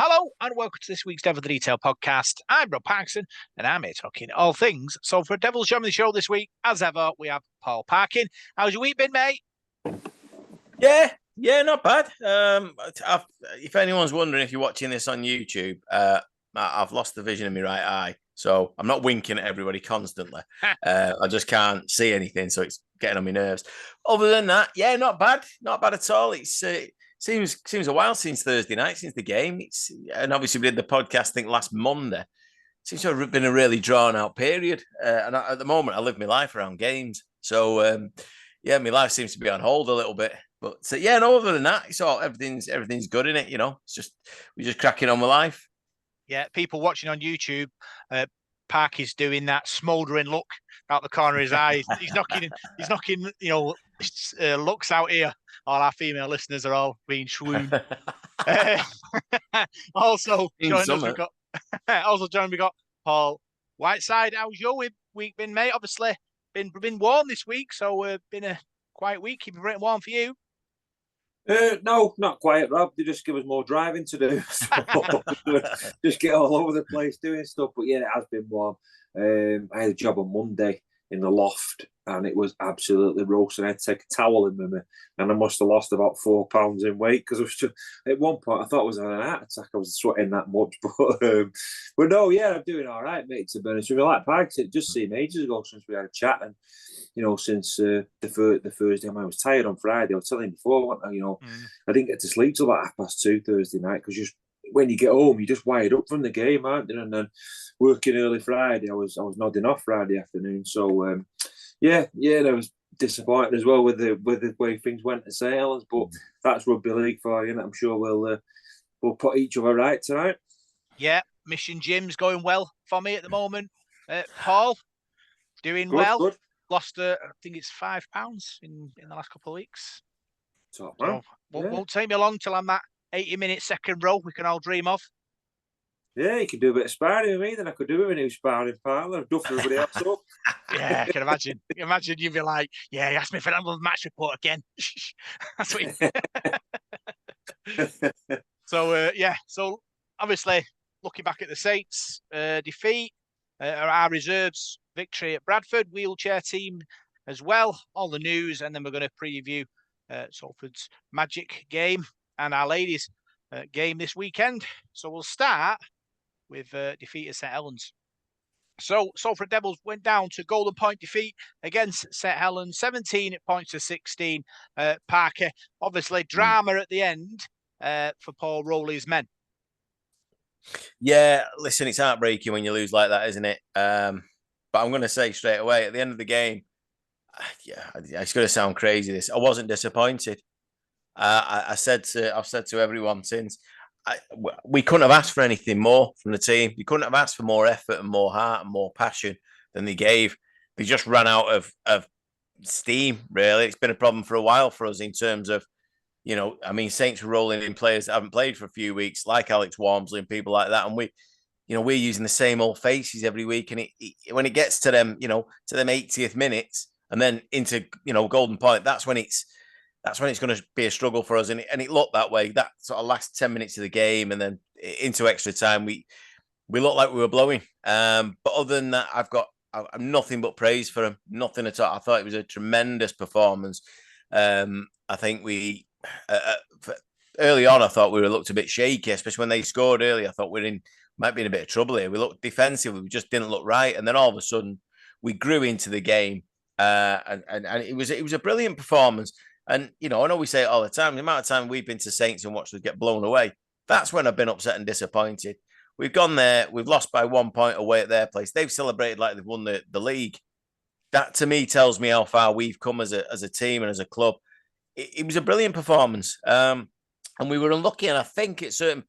Hello and welcome to this week's Devil the Detail podcast. I'm Rob Parkinson and I'm here talking all things. So for Devil's Jam of the show this week, as ever, we have Paul Parkin. How's your week been, mate? Yeah, not bad. If anyone's wondering if you're watching this on YouTube, I've lost the vision in my right eye. So I'm not winking at everybody constantly. I just can't see anything, so it's getting on my nerves. Other than that, yeah, not bad. Not bad at all. It's seems a while since Thursday night, since the game. And obviously we did the podcast, I think, last Monday. Seems to have been a really drawn out period. At the moment, I live my life around games. So yeah, my life seems to be on hold a little bit. But yeah, no, other than that, it's all everything's good in it. You know, we're just cracking on with life. Yeah, people watching on YouTube, Park is doing that smouldering look out the corner of his eyes. He's knocking, looks out here. All our female listeners are all being swooned. Also, joining we got Paul Whiteside. How's your week been, mate? Obviously, been warm this week, so been a quiet week. Keeping it warm for you. No, not quite, Rob. They just give us more driving to do. So just get all over the place doing stuff. But yeah, it has been warm. I had a job on Monday in the loft and it was absolutely roasting. I had to take a towel in with me and I must have lost about 4 pounds in weight because I was just, at one point I thought I was having an heart attack. I was sweating that much. But no, yeah, I'm doing all right, mate, to be honest with you. Like Parks, it just seemed ages ago since we had a chat. And since the Thursday, I was tired on Friday. I was telling you before, I didn't get to sleep till about 2:30 Thursday night because just when you get home, you just wired up from the game, aren't you? And then working early Friday, I was nodding off Friday afternoon. So yeah, that was disappointing as well with the way things went at St Helens. But that's rugby league for you, and I'm sure we'll put each other right tonight. Yeah, Mission Gym's going well for me at the moment. Paul, doing well. Good. Lost, I think it's £5 in the last couple of weeks. Top man. So won't take me long till I'm that 80-minute second row we can all dream of. Yeah, you can do a bit of sparring with me, then I could do it with a new sparring partner. I've duffed everybody else up. Yeah, I can imagine. Imagine you'd be like, yeah, he asked me for another match report again. That's what So obviously, looking back at the Saints' defeat, our reserves victory at Bradford, wheelchair team as well, all the news, and then we're going to preview Salford's Magic game and our ladies game this weekend. So we'll start with defeat at St Helens. So Salford Devils went down to golden point defeat against St Helens, 17 points to 16. Parker, obviously drama at the end for Paul Rowley's men. Yeah, listen, it's heartbreaking when you lose like that, isn't it? But I'm going to say straight away, at the end of the game, yeah, it's going to sound crazy. I wasn't disappointed. I've said to everyone since, we couldn't have asked for anything more from the team. You couldn't have asked for more effort and more heart and more passion than they gave. They just ran out of steam, really. It's been a problem for a while for us in terms of, Saints were rolling in players that haven't played for a few weeks, like Alex Walmsley and people like that. And we're using the same old faces every week. And when it gets to them, to them 80th minutes and then into, golden point, that's when it's going to be a struggle for us. And it looked that way, that sort of last 10 minutes of the game. And then into extra time, we looked like we were blowing. But other than that, I'm nothing but praise for him. Nothing at all. I thought it was a tremendous performance. I think early on, I thought we looked a bit shaky, especially when they scored early. I thought might be in a bit of trouble here. We looked defensively, we just didn't look right. And then all of a sudden, we grew into the game. And it was a brilliant performance. And, I know we say it all the time, the amount of time we've been to Saints and watched us get blown away, that's when I've been upset and disappointed. We've gone there, we've lost by 1 point away at their place. They've celebrated like they've won the league. That, to me, tells me how far we've come as a team and as a club. It was a brilliant performance. And we were unlucky, and I think at certain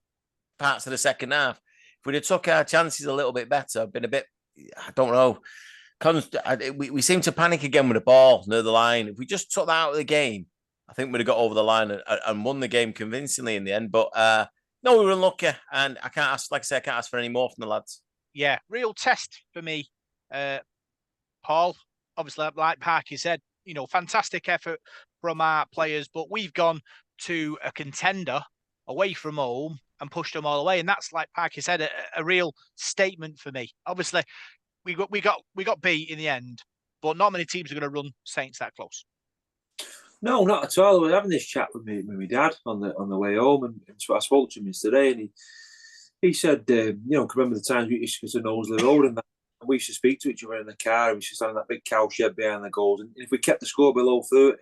parts of the second half, if we'd have took our chances a little bit better, been a bit, I don't know, we seem to panic again with the ball near the line. If we just took that out of the game, I think we'd have got over the line and won the game convincingly in the end. But no, we were unlucky, and I can't ask for any more from the lads. Yeah, real test for me, Paul. Obviously, like Parky said, fantastic effort from our players, but we've gone to a contender away from home and pushed them all away. And that's, like Parky said, a real statement for me. Obviously, we got beat in the end, but not many teams are going to run Saints that close. No, not at all. I was having this chat with my dad on the way home, and so I spoke to him yesterday, and he said, remember the times we used to go to Knowsley Road and that, and we used to speak to each other in the car, and we used to stand in that big cow shed behind the goals, and if we kept the score below 30,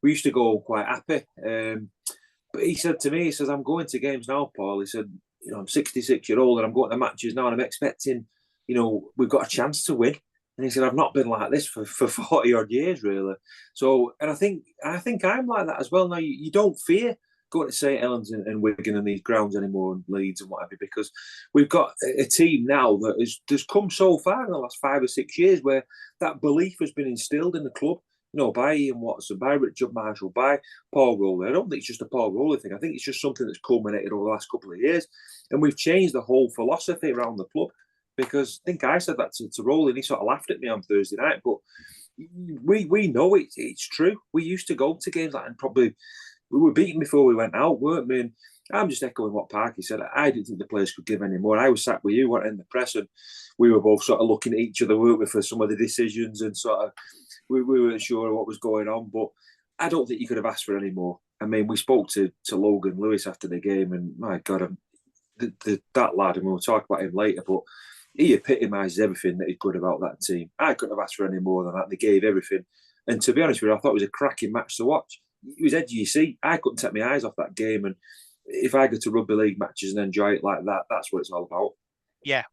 we used to go quite happy. But he said to me, he says, I'm going to games now, Paul. He said, I'm 66-year-old and I'm going to matches now, and I'm expecting, we've got a chance to win. And he said, I've not been like this for 40 odd years, really. So, and I think I'm like that as well. Now, you don't fear going to St Helens and Wigan and these grounds anymore, and Leeds and whatever, because we've got a team now that has come so far in the last 5 or 6 years where that belief has been instilled in the club, by Ian Watson, by Richard Marshall, by Paul Rowley. I don't think it's just a Paul Rowley thing. I think it's just something that's culminated over the last couple of years. And we've changed the whole philosophy around the club. Because I think I said that to Rowley, and he sort of laughed at me on Thursday night. But we know it's true. We used to go to games like, and probably we were beaten before we went out, weren't we? And I'm just echoing what Parky said. I didn't think the players could give any more. I was sat with you, weren't in the press, and we were both sort of looking at each other, weren't we, for some of the decisions, and sort of we weren't sure what was going on. But I don't think you could have asked for any more. I mean, we spoke to Logan Lewis after the game, and my God, that lad, and we'll talk about him later, but he epitomises everything that is good about that team. I couldn't have asked for any more than that. They gave everything. And to be honest with you, I thought it was a cracking match to watch. It was edgy, you see. I couldn't take my eyes off that game. And if I go to rugby league matches and enjoy it like that, that's what it's all about. Yeah.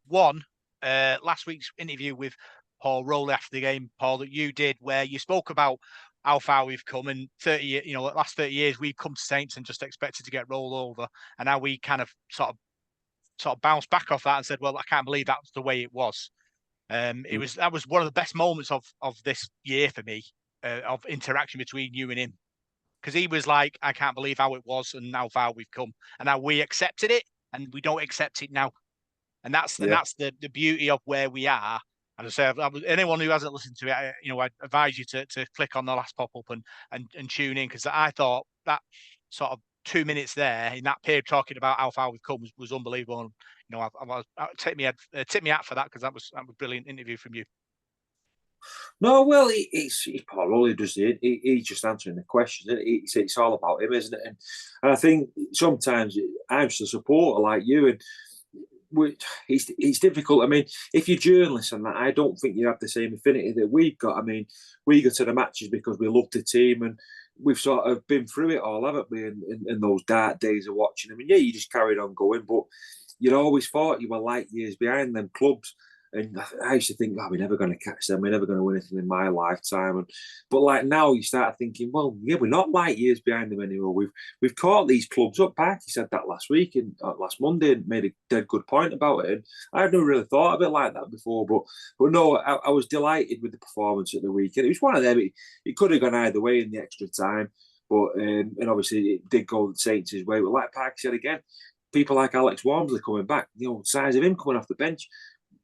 Last week's interview with Paul Rowley after the game, Paul, that you did, where you spoke about how far we've come, and last 30 years we've come to Saints and just expected to get rolled over. And now we kind of sort of bounced back off that and said, well, I can't believe that's the way it was. That was one of the best moments of this year for me, of interaction between you and him, because he was like, I can't believe how it was and how far we've come, and how we accepted it, and we don't accept it now, and that's the beauty of where we are. As I say, anyone who hasn't listened to it, I advise you to click on the last pop up and tune in, because I thought that sort of 2 minutes there in that period talking about how far we've come was unbelievable. And, I tip me out for that, because that was a brilliant interview from you. No, well, it's Paul Rowley does it. He's just answering the questions. It's all about him, isn't it? And I think sometimes I'm just a supporter like you, and it's difficult. I mean, if you're journalists and that, I don't think you have the same affinity that we've got. I mean, we go to the matches because we love the team, and we've sort of been through it all, haven't we? In those dark days of watching them. And yeah, you just carried on going, but you'd always thought you were light years behind them clubs. And I used to think, we're never going to catch them. We're never going to win anything in my lifetime. But like now, you start thinking, well, yeah, we're not light years behind them anymore. We've caught these clubs up. Parky said that last week and last Monday, and made a dead good point about it. And I've never really thought of it like that before. But no, I was delighted with the performance at the weekend. It was one of them. It could have gone either way in the extra time, but and obviously it did go the Saints' way. But like Parky said again, people like Alex Walmsley coming back, signs of him coming off the bench.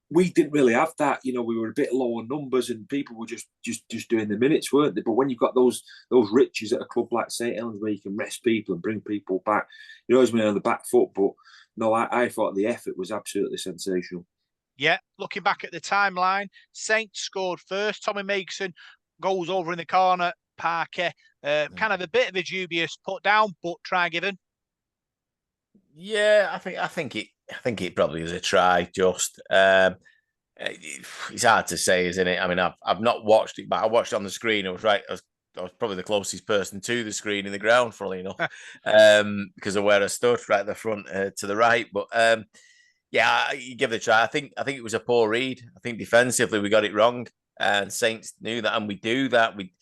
We didn't really have that. We were a bit low on numbers, and people were just doing the minutes, weren't they? But when you've got those riches at a club like St Helens, where you can rest people and bring people back, you're always been on the back foot. But no, I thought the effort was absolutely sensational. Yeah, looking back at the timeline, Saints scored first. Tommy Makeson goes over in the corner. Parker, kind of a bit of a dubious put down, but try given. Yeah, I think it probably is a try. Just it's hard to say, isn't it? I mean, I've not watched it, but I watched it on the screen. I was probably the closest person to the screen in the ground, funnily enough, because of where I stood, right at the front to the right. But yeah, you give it a try. I think it was a poor read. I think defensively we got it wrong, and Saints knew that, and we do that. We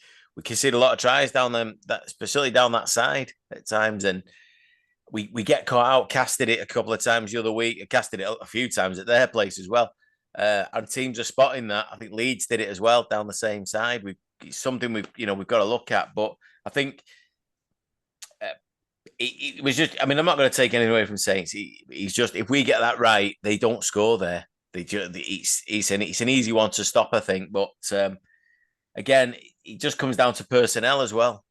concede a lot of tries down them, especially down that side at times, and we get caught out. Casted it a couple of times the other week. Casted it a few times at their place as well. And teams are spotting that. I think Leeds did it as well down the same side. It's something we've got to look at. But I think it was just. I mean, I'm not going to take anything away from Saints. He's just, if we get that right, they don't score there. It's an easy one to stop, I think. But again, it just comes down to personnel as well.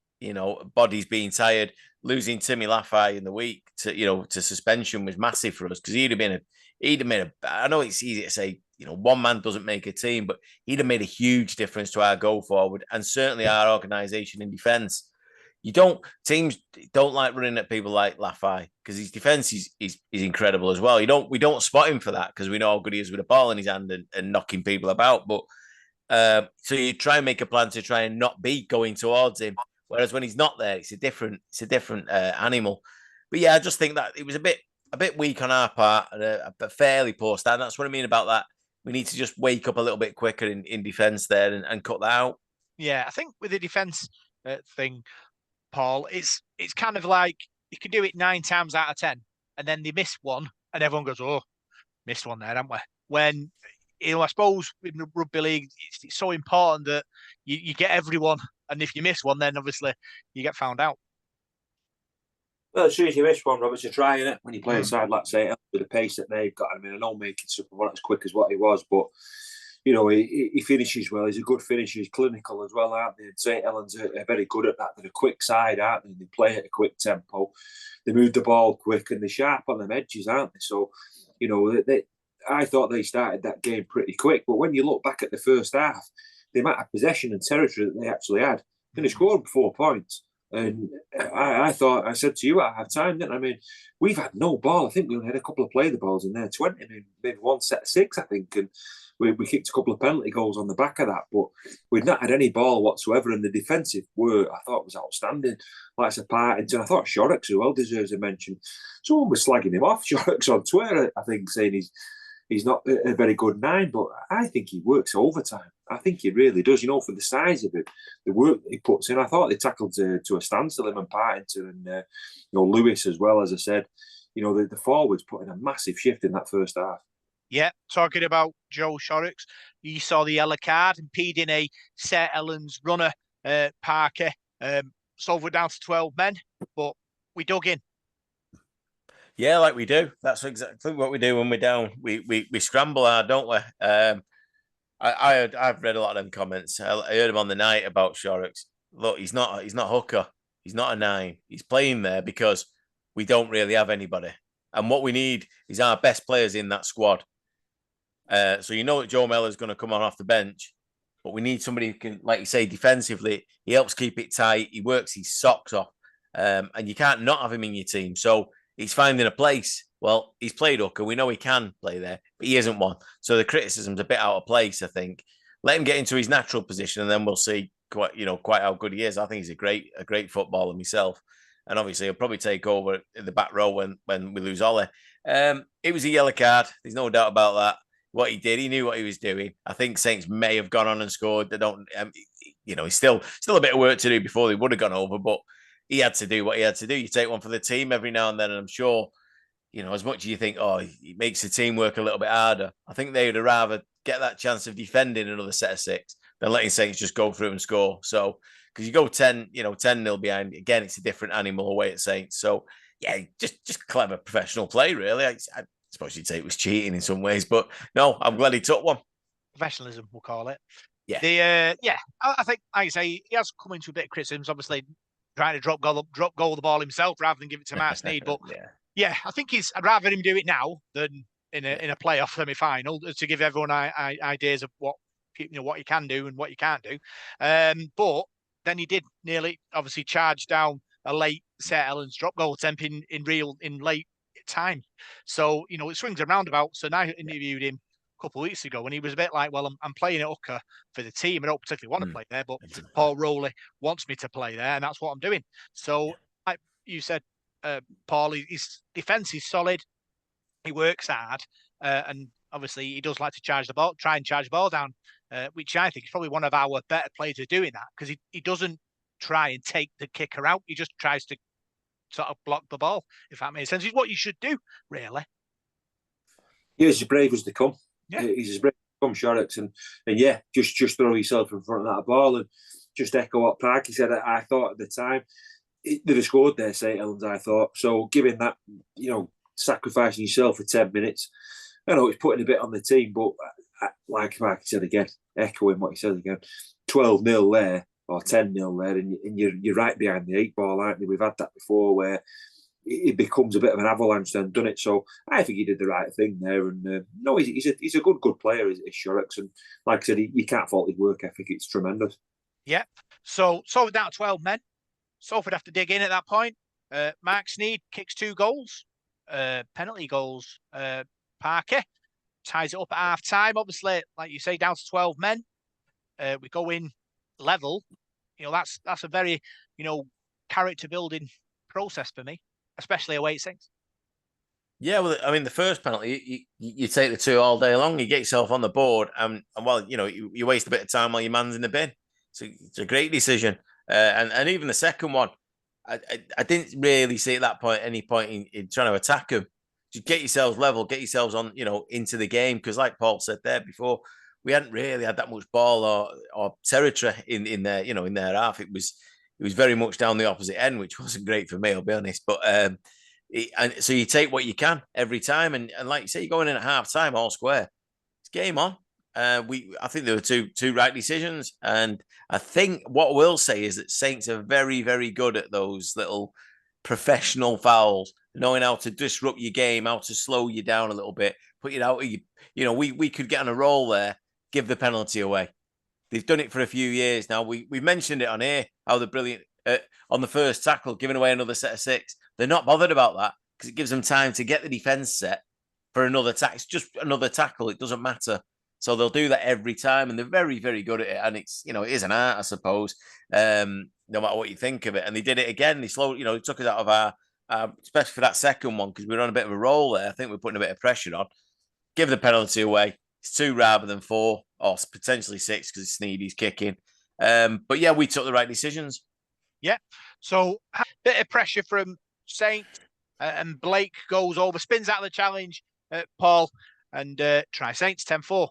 Bodies being tired. losing Timmy Laffey in the week to suspension was massive for us, because he'd have made a. I know it's easy to say, one man doesn't make a team, but he'd have made a huge difference to our go forward and certainly our organisation in defence. Teams don't like running at people like Laffey, because his defence is incredible as well. We don't spot him for that, because we know how good he is with a ball in his hand and knocking people about. But so you try and make a plan to try and not be going towards him. Whereas when he's not there, it's a different animal. But yeah, I just think that it was a bit weak on our part, and a fairly poor stand. That's what I mean about that. We need to just wake up a little bit quicker in defence there and cut that out. Yeah, I think with the defence thing, Paul, it's kind of like you can do it 9 times out of 10, and then they miss one, and everyone goes, "Oh, missed one there, haven't we?" When I suppose in the rugby league, it's so important that you get everyone, and if you miss one, then obviously you get found out. Well, as soon as you miss one, Robert's a try, innit? When you play a side like say with the pace that they've got. I mean, I know making something not as quick as what he was, but he finishes well. He's a good finisher. He's clinical as well, aren't they? And St. Helens are very good at that. They're a quick side, aren't they? They play at a quick tempo. They move the ball quick, and they're sharp on them edges, aren't they? So, I thought they started that game pretty quick. But when you look back at the first half, the amount of possession and territory that they actually had, and they scored 4 points. And I thought, I said to you at half time, didn't I? I mean, we've had no ball. I think we only had a couple of play the balls in there, 20, maybe one set of 6, I think. And we kicked a couple of penalty goals on the back of that. But we'd not had any ball whatsoever. And the defensive work, I thought, was outstanding. Like Partington, I thought Shorrocks as well deserves a mention. Someone was slagging him off, Shorrocks, on Twitter, I think, saying he's not a very good 9, but I think he works overtime. I think he really does. For the size of it, the work he puts in. I thought they tackled to a standstill, him and Partington and Lewis as well. As I said, the forwards put in a massive shift in that first half. Yeah, talking about Joe Shorrocks, you saw the yellow card impeding a St. Helens runner, Parker. Salford down to 12 men, but we dug in. Yeah, like we do. That's exactly what we do when we're down. We scramble hard, don't we? I've read a lot of them comments. I heard him on the night about Shorrocks. Look, he's not hooker. He's not a 9. He's playing there because we don't really have anybody, and what we need is our best players in that squad. So that Joe Mellor's going to come on off the bench, but we need somebody who can, like you say, defensively. He helps keep it tight. He works his socks off, and you can't not have him in your team. So he's finding a place. Well, he's played hooker. We know he can play there, but he isn't one. So the criticism's a bit out of place, I think. Let him get into his natural position, and then we'll see quite how good he is. I think he's a great footballer himself. And obviously he'll probably take over in the back row when we lose Ollie. It was a yellow card. There's no doubt about that. What he did, he knew what he was doing. I think Saints may have gone on and scored. They don't, he's still a bit of work to do before they would have gone over, but he had to do what he had to do. You take one for the team every now and then, and I'm sure, as much as you think, he makes the team work a little bit harder, I think they would have rather get that chance of defending another set of 6 than letting Saints just go through and score. So, because you go 10-0 behind, again, it's a different animal away at Saints. So, yeah, just clever professional play, really. I suppose you'd say it was cheating in some ways, but no, I'm glad he took one. Professionalism, we'll call it. Yeah. I think, like I say, he has come into a bit of criticism, obviously trying to drop goal the ball himself rather than give it to Mark Sneed. But yeah, I think I'd rather him do it now than in a playoff semi-final, to give everyone ideas of what you can do and what you can't do. But then he did nearly obviously charge down a late St. Helens drop goal attempt in late time. So it swings and roundabouts. And I interviewed him a couple of weeks ago, and he was a bit like, "Well, I'm playing at hooker for the team. I don't particularly want to play there, but Paul Rowley wants me to play there, and that's what I'm doing." So, like you said, Paul, his defence is solid. He works hard, and obviously he does like to try and charge the ball down, which I think is probably one of our better players at doing that, because he doesn't try and take the kicker out. He just tries to sort of block the ball, if that makes sense. It's what you should do, really. Yeah, he's as brave as they come. Yeah. He's as brave as they come, Shorrocks. And yeah, just throw yourself in front of that ball and just echo what Parky said. I thought at the time, they'd have scored there, St. Helens, I thought. So giving that, sacrificing yourself for 10 minutes, I know it's putting a bit on the team, but like Parky said again, echoing what he said again, 12-0 there or 10-0 there, and you're right behind the 8 ball, aren't you? We've had that before where it becomes a bit of an avalanche then, done it. So I think he did the right thing there. And no, he's a good player, is Shurrock. And like I said, you can't fault his work ethic. It's tremendous. Yeah. So Salford down to 12 men. Salford have to dig in at that point. Mark Sneed kicks 2 goals, penalty goals. Parker ties it up at half time. Obviously, like you say, down to 12 men. We go in level. That's a very character building process for me, especially away at Saints. Yeah, well, I mean, the first penalty, you take the 2 all day long, you get yourself on the board, and well, you waste a bit of time while your man's in the bin. So it's a great decision. And even the second one, I didn't really see at that point any point in trying to attack them. Just get yourselves level, get yourselves on, into the game. Because like Paul said there before, we hadn't really had that much ball or territory in their, in their half. It was very much down the opposite end, which wasn't great for me, I'll be honest. But and so you take what you can every time, and like you say, you're going in at half time all square. It's game on. I think there were two right decisions, and I think what we'll say is that Saints are very, very good at those little professional fouls, knowing how to disrupt your game, how to slow you down a little bit, put you out. We could get on a roll there, give the penalty away. They've done it for a few years now. We've mentioned it on here how they're brilliant on the first tackle, giving away another set of 6. They're not bothered about that because it gives them time to get the defence set for another tackle. It's just another tackle. It doesn't matter. So they'll do that every time, and they're very, very good at it. And it's, it is an art, I suppose, no matter what you think of it. And they did it again. They took us out of our, especially for that second one, because we were on a bit of a roll there. I think we're putting a bit of pressure on. Give the penalty away. It's 2 rather than 4, or potentially 6 because Sneedy's kicking. But yeah, we took the right decisions. Yeah. So a bit of pressure from Saints, and Blake goes over, spins out of the challenge, Paul, and try Saints 10-4.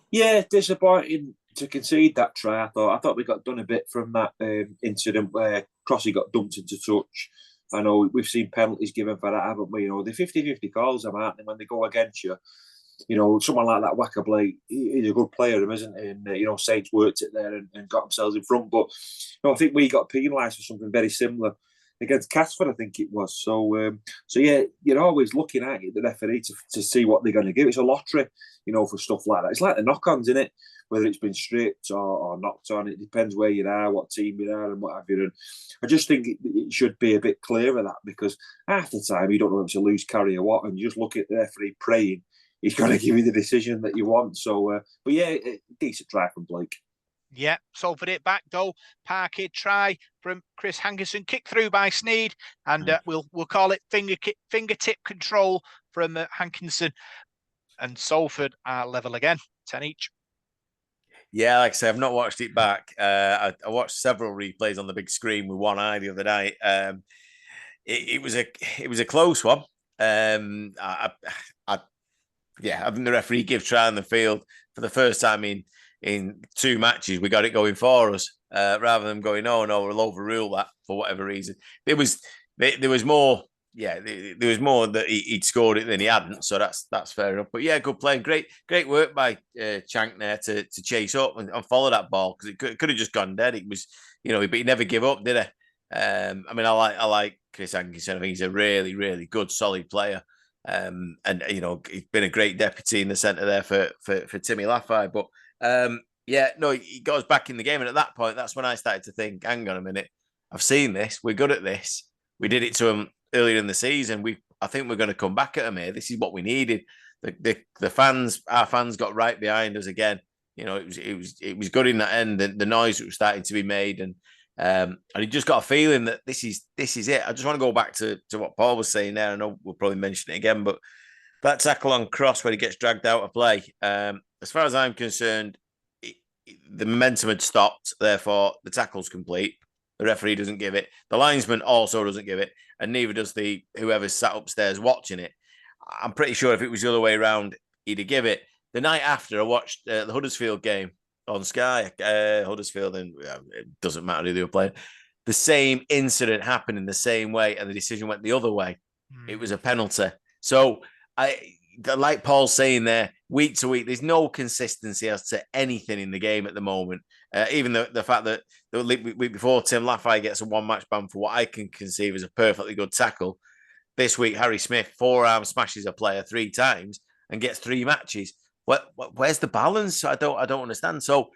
Yeah, disappointing to concede that try. I thought we got done a bit from that incident where Crossy got dumped into touch. I know we've seen penalties given for that, haven't we? The 50-50 calls them, aren't they, when they go against you? Someone like that Wacker Blake, he's a good player, isn't he? And Saints worked it there and got themselves in front. But I think we got penalised for something very similar against Casford, I think it was. So yeah, you're always looking at it, the referee, to see what they're going to give. It's a lottery, for stuff like that. It's like the knock-ons, isn't it? Whether it's been stripped or knocked on, it depends where you are, what team you are, and what have you. And I just think it should be a bit clearer, that, because half the time you don't know if it's a loose carry or what, and you just look at the referee praying he's going to give you the decision that you want. So, but yeah, decent try from Blake. Yeah, Salford it back though. Parkhead try from Chris Hankerson, kick through by Sneed, and we'll call it fingertip control from Hankinson. And Salford are level again, 10 each. Yeah, like I say, I've not watched it back. I watched several replays on the big screen with one eye the other night. It was a close one. I think the referee gives try on the field for the first time in 2 matches. We got it going for us, rather than going, oh no, we'll overrule that for whatever reason. There was more. Yeah, there was more that he'd scored it than he hadn't, so that's fair enough. But yeah, good play, great work by Chank there to chase up and follow that ball, because it could have just gone dead. It was, but he never give up, did he? I mean, I like Chris Hankinson. I think he's a really, really good, solid player. And he's been a great deputy in the centre there for Timmy Laffey. But he got us back in the game, and at that point, that's when I started to think, hang on a minute, I've seen this. We're good at this. We did it to him earlier in the season. I think we're going to come back at him here. This is what we needed. The fans, our fans, got right behind us again. It was good in that end. The noise that was starting to be made, and he just got a feeling that this is it. I just want to go back to what Paul was saying there. I know we'll probably mention it again, but that tackle on Cross where he gets dragged out of play, as far as I'm concerned, the momentum had stopped. Therefore, the tackle's complete. The referee doesn't give it. The linesman also doesn't give it, and neither does whoever's sat upstairs watching it. I'm pretty sure if it was the other way around, he'd have give it. The night after, I watched the Huddersfield game on Sky. Huddersfield, and it doesn't matter who they were playing. The same incident happened in the same way, and the decision went the other way. It was a penalty. So like Paul's saying there, week to week, there's no consistency as to anything in the game at the moment. Even the fact that the week before Tim Laffey gets a 1-match ban for what I can conceive as a perfectly good tackle. This week, Harry Smith forearm smashes a player 3 times and gets 3 matches. Where's the balance? I don't understand. So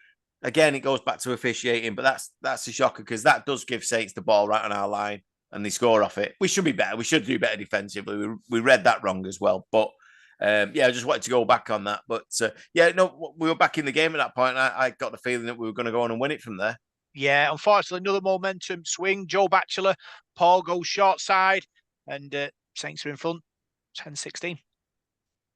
again, it goes back to officiating, but that's a shocker because that does give Saints the ball right on our line and they score off it. We should be better. We should do better defensively. We read that wrong as well. But I just wanted to go back on that. But we were back in the game at that point. I got the feeling that we were going to go on and win it from there. Yeah, unfortunately, another momentum swing. Joe Batchelor, Paul goes short side, and Saints are in front, 10-16.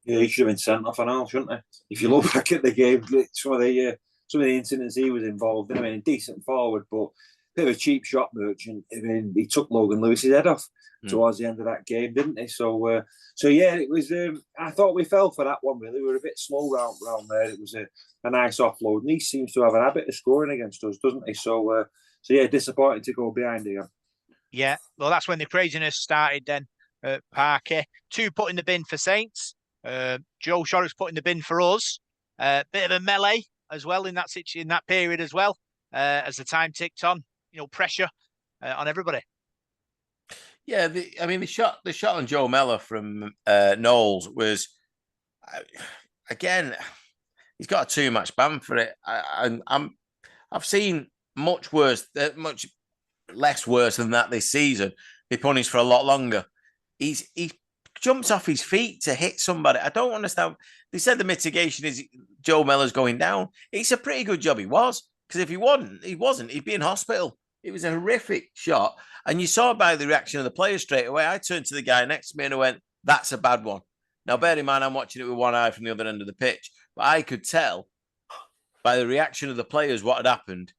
Yeah, he should have been sent off and all, shouldn't he? If you look back at the game, some of the incidents he was involved in. I mean, decent forward, but bit of a cheap shot merchant. I mean, he took Logan Lewis's head off towards the end of that game, didn't he? So yeah, it was. I thought we fell for that one. Really, we were a bit slow round there. It was a nice offload, and he seems to have a habit of scoring against us, doesn't he? So yeah, disappointing to go behind again. Yeah, well, that's when the craziness started. Then Parker, 2 put in the bin for Saints. Joe Shorrock's put in the bin for us. Bit of a melee as well in that period as well. As the time ticked on, pressure on everybody. Yeah, the shot on Joe Mellor from Knowles was again. He's got a 2-match ban for it. I've seen much worse, much less worse than that this season. Be punished for a lot longer. He jumps off his feet to hit somebody. I don't understand. They said the mitigation is Joe Mellor's going down. It's a pretty good job he was, because if he wasn't, he'd be in hospital. It was a horrific shot. And you saw by the reaction of the players straight away. I turned to the guy next to me and I went, that's a bad one. Now, bear in mind, I'm watching it with one eye from the other end of the pitch. But I could tell by the reaction of the players what had happened,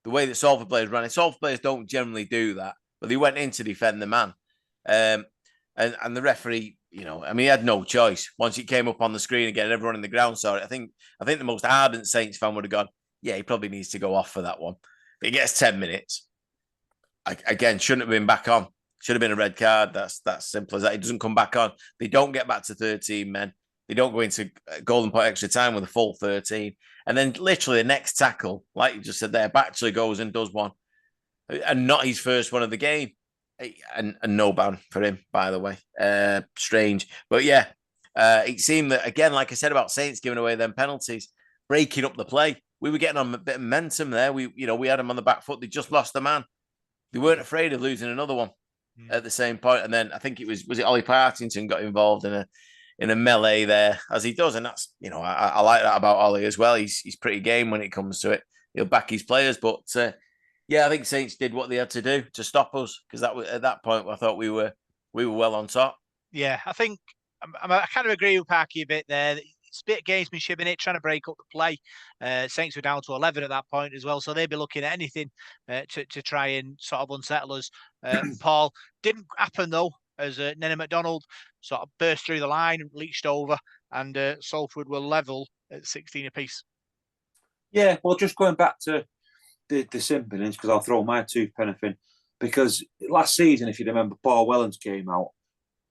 the way that Salford players ran. Salford players don't generally do that, but they went in to defend the man. And the referee, he had no choice. Once it came up on the screen again, everyone in the ground saw it. I think the most ardent Saints fan would have gone, yeah, he probably needs to go off for that one. But he gets 10 minutes. Again, shouldn't have been back on. Should have been a red card. That's simple as that. He doesn't come back on. They don't get back to 13 men. They don't go into golden point extra time with a full 13. And then literally the next tackle, like you just said there, Batchelor goes and does one. And not his first one of the game. And no ban for him, by the way. Strange. But yeah, it seemed that, again, like I said about Saints giving away them penalties, breaking up the play. We were getting on a bit of momentum there. We had them on the back foot. They just lost the man. They weren't afraid of losing another one at the same point. And then I think it was it Ollie Partington got involved in a melee there, as he does. And that's, I like that about Ollie as well. He's pretty game when it comes to it. He'll back his players. But yeah, I think Saints did what they had to do to stop us, because at that point I thought we were well on top. Yeah, I think I kind of agree with Parky a bit there. It's a bit of gamesmanship in it, trying to break up the play. Saints were down to 11 at that point as well, so they'd be looking at anything to try and sort of unsettle us. Paul, didn't happen though, as Nenna McDonald sort of burst through the line, leached over, and Salford were level at 16 apiece. Yeah, well, just going back to the simpiness, because I'll throw my 2 pence in, because last season, if you remember, Paul Wellens came out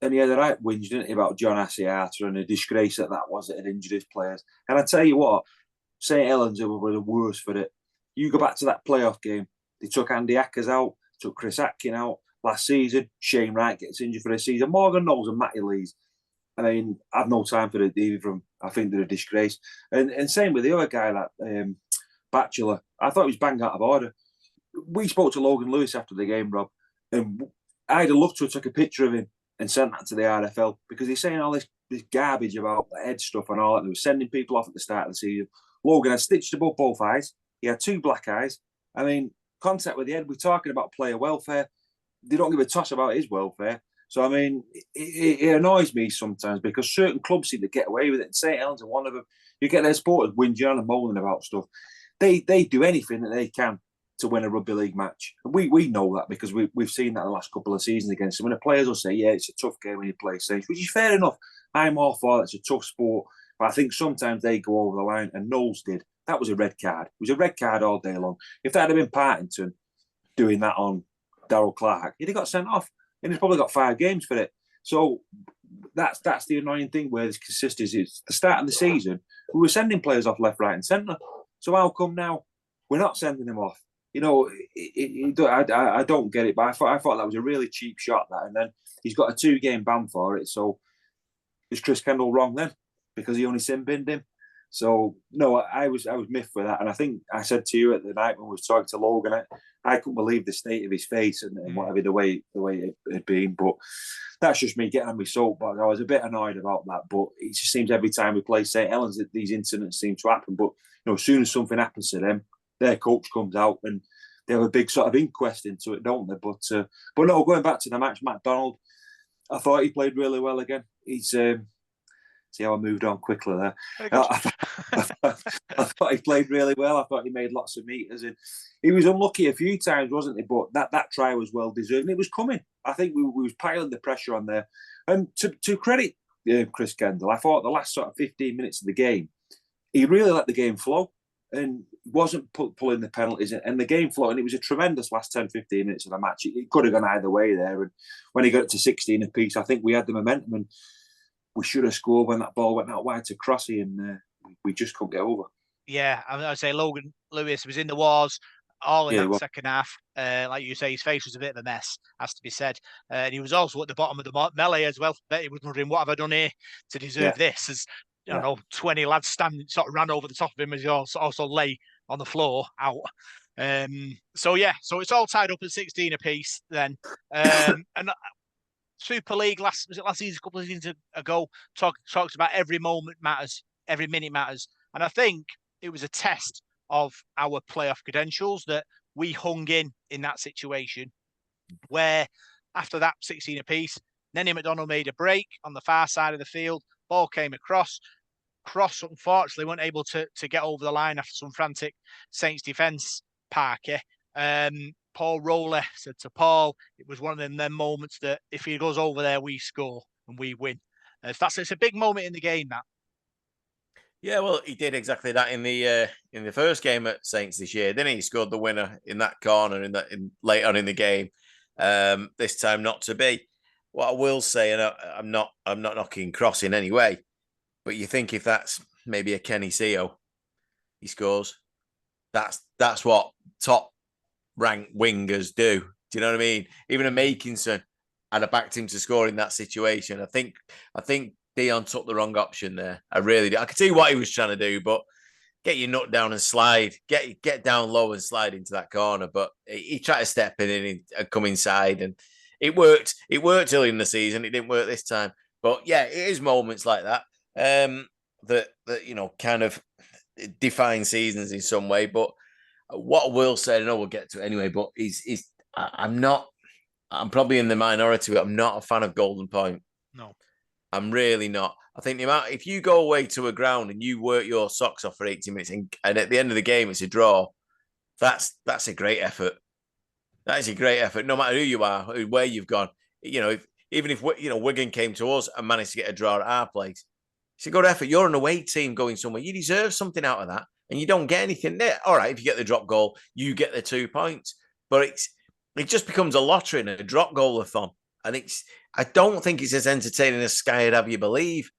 and he had a right whinge, didn't he, about John Asiata and the disgrace that was that had injured his players. And I tell you what, St Helens were the worst for it. You go back to that playoff game, they took Andy Ackers out, took Chris Atkin out last season. Shane Wright gets injured for the season. Morgan Knowles and Matty Lees. I mean, I've no time for either of them. I think they're a disgrace. And same with the other guy, that Batchelor. I thought he was bang out of order. We spoke to Logan Lewis after the game, Rob, and I'd have loved to have took a picture of him and sent that to the RFL, because he's saying all this garbage about the head stuff and all that. They were sending people off at the start of the season. Logan had stitched above both eyes. He had 2 black eyes. I mean, contact with the head. We're talking about player welfare. They don't give a toss about his welfare. So, I mean, it annoys me sometimes, because certain clubs seem to get away with it. And St Helens are one of them. You get their supporters whinging on and moaning about stuff. They do anything that they can to win a rugby league match. And we know that, because we've seen that the last couple of seasons against them. And the players will say, yeah, it's a tough game when you play Saints, which is fair enough. I'm all for it. It's a tough sport. But I think sometimes they go over the line, and Knowles did. That was a red card. It was a red card all day long. If that had been Partington doing that on Darryl Clark, he'd have got sent off. And he's probably got 5 games for it. So that's the annoying thing where this consistency is. The start of the season, we were sending players off left, right, and centre. So how come now we're not sending him off. You know, I don't get it, but I thought that was a really cheap shot. That, and then he's got a 2-game ban for it. So is Chris Kendall wrong then because he only sin binned him? So no, I was miffed with that, and I think I said to you at the night when we was talking to Logan, I couldn't believe the state of his face and whatever the way it had been. But that's just me getting on my soapbox. I was a bit annoyed about that, but it just seems every time we play St Helens that these incidents seem to happen. But as soon as something happens to them, their coach comes out and they have a big sort of inquest into it, don't they? But no, going back to the match, McDonald, I thought he played really well again. He's see how I moved on quickly there. I thought he played really well. I thought he made lots of meters, and he was unlucky a few times, wasn't he? But that try was well deserved, and it was coming. I think we was piling the pressure on there. And to credit Chris Kendall, I thought the last sort of 15 minutes of the game, he really let the game flow and wasn't pulling the penalties, and the game flowed. And it was a tremendous last 10, 15 minutes of the match. It could have gone either way there. And when he got to 16 apiece, I think we had the momentum, and we should have scored when that ball went out wide to Crossy, and we just couldn't get over. Yeah, I'd say Logan Lewis was in the wars all in that second half. Like you say, his face was a bit of a mess, has to be said. And he was also at the bottom of the melee as well. Bet he was wondering, what have I done here to deserve this? As I don't know, 20 lads standing, sort of ran over the top of him as he also lay on the floor out. So it's all tied up at 16 apiece then. And Super League last season, a couple of seasons ago, talked about every moment matters, every minute matters. And I think it was a test of our playoff credentials that we hung in that situation, where after that 16 apiece, Nenny McDonald made a break on the far side of the field, ball came across. Cross, unfortunately, weren't able to get over the line after some frantic Saints defence, Parker. Paul Rowley said to Paul, it was one of them moments that if he goes over there, we score and we win. It's a big moment in the game, that. Yeah, well, he did exactly that in the first game at Saints this year, didn't he? He scored the winner in that corner in late on in the game. This time not to be. What I will say, and I'm not knocking Cross in any way, but you think if that's maybe a Kenny Seo, he scores. That's what top ranked wingers do. Do you know what I mean? Even a Makinson, I'd have backed him to score in that situation. I think Dion took the wrong option there. I really do. I could see what he was trying to do, but get your nut down and slide. Get down low and slide into that corner. But he tried to step in and come inside, and it worked. It worked early in the season. It didn't work this time. But yeah, it is moments like that that kind of define seasons in some way. But what I will say, I know we'll get to it anyway, but I'm probably in the minority, but I'm not a fan of Golden Point. No. I'm really not. I think if you go away to a ground and you work your socks off for 80 minutes and at the end of the game it's a draw, that's a great effort. That is a great effort, no matter who you are, where you've gone. Even if Wigan came to us and managed to get a draw at our place, it's a good effort. You're an away team going somewhere. You deserve something out of that, and you don't get anything there. All right, if you get the drop goal, you get the 2 points, but it just becomes a lottery and a drop goal-a-thon. And I don't think it's as entertaining as Sky would have you believe.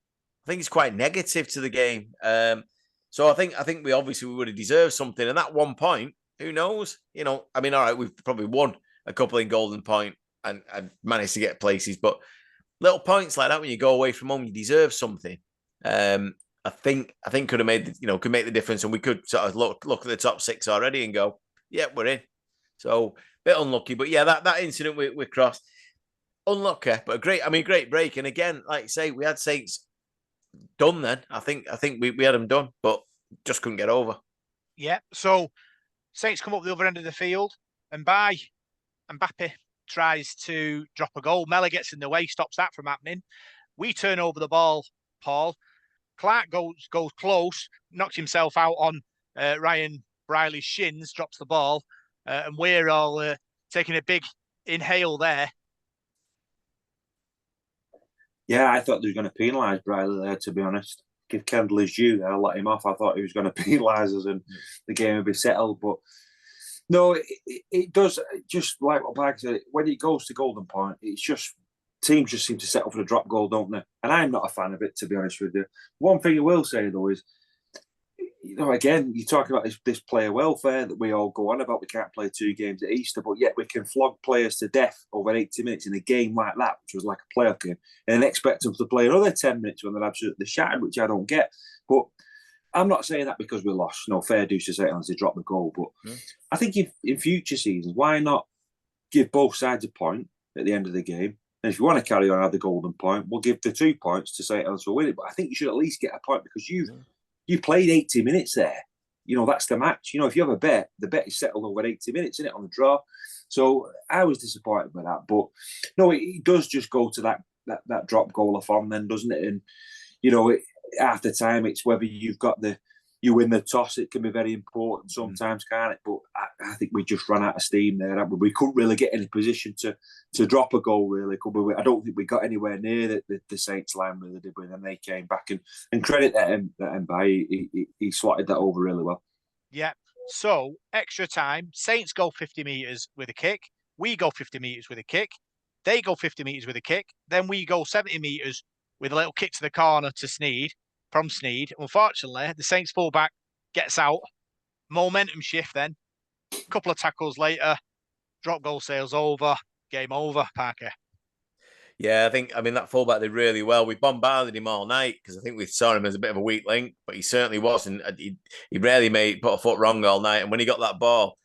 I think it's quite negative to the game. So I think we would have deserved something. And that 1 point, who knows? All right, we've probably won a couple in Golden Point and managed to get places. But little points like that, when you go away from home, you deserve something. I think could have made could make the difference, and we could sort of look at the top 6 already and go, yeah, we're in. So a bit unlucky, but yeah, that incident with Cross. Unlucky, but a great break. And again, like you say, we had Saints done then. I think we had them done, but just couldn't get over. Yeah, so Saints come up the other end of the field, and by Mbappe tries to drop a goal. Mella gets in the way, stops that from happening. We turn over the ball, Paul. Clark goes close, knocks himself out on Ryan Briley's shins, drops the ball, and we're all taking a big inhale there. Yeah, I thought they were going to penalise Briley there, to be honest. Give Kendall his due there, let him off. I thought he was going to penalise us and the game would be settled. But no, it does, just like what Parker said, when it goes to Golden Point, it's just, teams just seem to settle for the drop goal, don't they? And I'm not a fan of it, to be honest with you. One thing I will say, though, is again, you're talking about this player welfare that we all go on about. We can't play 2 games at Easter, but yet we can flog players to death over 80 minutes in a game like that, which was like a playoff game, and then expect them to play another 10 minutes when they're absolutely shattered, which I don't get. But I'm not saying that because we lost. No, fair dues to say unless they drop the goal. But I think in future seasons, why not give both sides a point at the end of the game? And if you want to carry on, have the golden point, we'll give the 2 points to say else will win it. But I think you should at least get a point because you played 80 minutes there. That's the match. If you have a bet, the bet is settled over 80 minutes, isn't it, on the draw? So I was disappointed with that. But no, it does just go to that drop goal off on then, doesn't it? And, half the time it's whether you win the toss. It can be very important sometimes, can't it? But I think we just ran out of steam there. We couldn't really get any position to drop a goal, really. I don't think we got anywhere near the Saints line, really, did we? And then they came back and credit that Mbai. He slotted that over really well. Yeah. So, extra time. Saints go 50 metres with a kick. We go 50 metres with a kick. They go 50 metres with a kick. Then we go 70 metres with a little kick to the corner to Sneed, from Sneed. Unfortunately, the Saints fullback gets out. Momentum shift then. A couple of tackles later, drop goal sails over. Game over, Parker. Yeah, that fullback did really well. We bombarded him all night because I think we saw him as a bit of a weak link, but he certainly wasn't. He rarely put a foot wrong all night. And when he got that ball,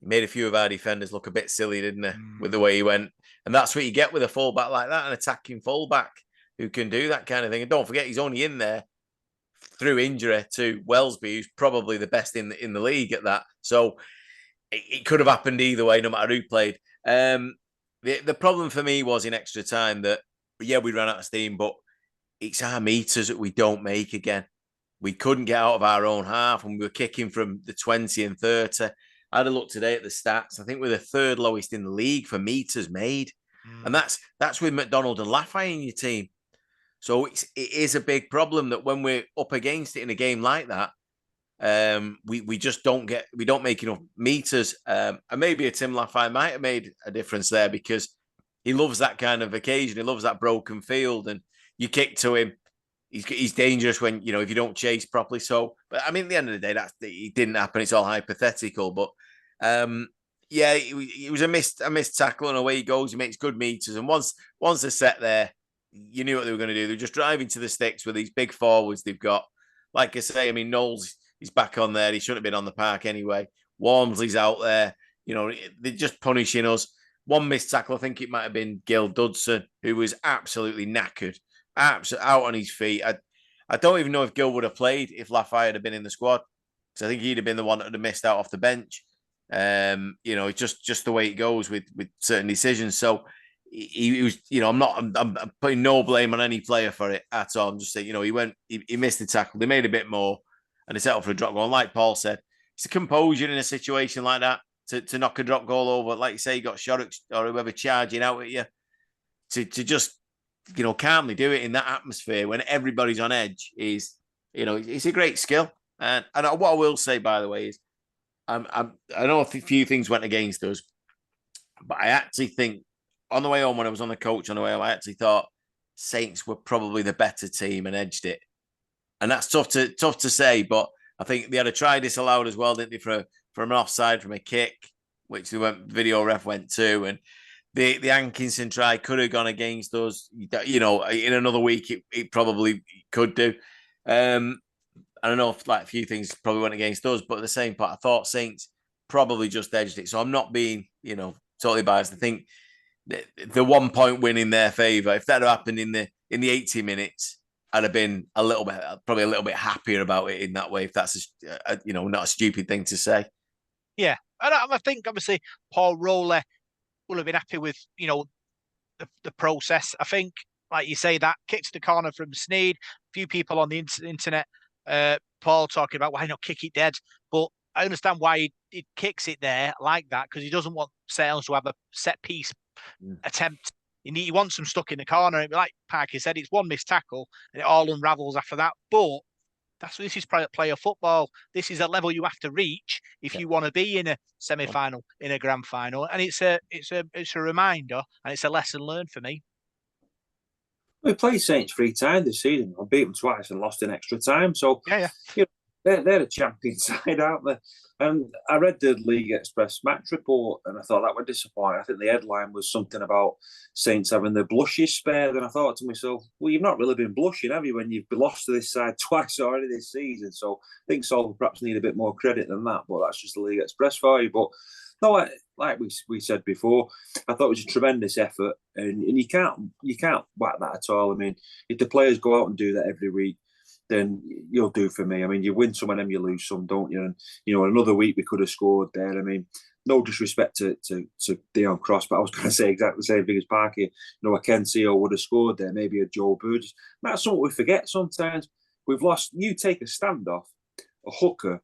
he made a few of our defenders look a bit silly, didn't he, with the way he went? And that's what you get with a fullback like that, an attacking fullback who can do that kind of thing. And don't forget, he's only in there through injury to Wellesby, who's probably the best in the league at that. So it could have happened either way, no matter who played. The problem for me was in extra time that, we ran out of steam, but it's our meters that we don't make again. We couldn't get out of our own half and we were kicking from the 20 and 30. I had a look today at the stats. I think we're the 3rd lowest in the league for meters made. And that's with McDonald and Lafayette in your team. So it is a big problem that when we're up against it in a game like that, we just don't make enough meters. And maybe a Tim Lafayette might have made a difference there because he loves that kind of occasion. He loves that broken field, and you kick to him. He's dangerous when if you don't chase properly. So, but at the end of the day, it didn't happen. It's all hypothetical. But it was a missed tackle, and away he goes. He makes good meters, and once they're set there, you knew what they were going to do. They're just driving to the sticks with these big forwards they've got. Like I say, Knowles, he's back on there. He shouldn't have been on the park anyway. Walmsley's out there. They're just punishing us. One missed tackle, I think it might have been Gil Dudson, who was absolutely knackered, out on his feet. I don't even know if Gil would have played if Lafayette had been in the squad, because I think he'd have been the one that would have missed out off the bench. It's just the way it goes with certain decisions. So he was, I'm putting no blame on any player for it at all. I'm just saying, he missed the tackle. They made a bit more, and they set up for a drop goal. And like Paul said, it's a composure in a situation like that to knock a drop goal over. Like you say, you got Shorrock or whoever charging out at you to just, calmly do it in that atmosphere when everybody's on edge is, it's a great skill. And what I will say, by the way, is I know a few things went against us, but I actually think on the way home, when I was on the coach on the way home, I actually thought Saints were probably the better team and edged it. And that's tough to say, but I think they had a try disallowed as well, didn't they, from an offside from a kick, which video ref went to, and the Hankinson try could have gone against us. In another week it probably could do. I don't know if a few things probably went against us, but at the same part, I thought Saints probably just edged it. So I'm not being totally biased. I think the 1 point win in their favour, if that had happened in the 80 minutes, I'd have been probably a little bit happier about it in that way, if that's not a stupid thing to say. Yeah, and I think obviously Paul Rowley will have been happy with the process. I think, like you say, that kick to the corner from Sneed. A few people on the internet, Paul talking about why not kick it dead, but I understand why he kicks it there like that, because he doesn't want Sales to have a set piece attempt. He wants them stuck in the corner. Like Parker said, it's one missed tackle and it all unravels after that. But this is player football. This is a level you have to reach if you want to be in a semi-final, in a grand final. And it's a reminder, and it's a lesson learned for me. We played Saints 3 times this season. I beat them twice and lost in extra time. So yeah. they're a champion side, aren't they? And I read the League Express match report, and I thought that was disappointing. I think the headline was something about Saints having their blushes spared, and I thought to myself, well, you've not really been blushing, have you, when you've lost to this side twice already this season? So I think Salford perhaps need a bit more credit than that, but that's just the League Express for you. But no, like we said before, I thought it was a tremendous effort, and you can't whack that at all. I mean, if the players go out and do that every week, then you'll do for me. I mean, you win some of them, you lose some, don't you? And another week we could have scored there. I mean, no disrespect to Dion Cross, but I was going to say exactly the same thing as Parky. A Ken Seo would have scored there, maybe a Joe Burgess. That's something we forget sometimes. We've lost. You take a standoff, a hooker,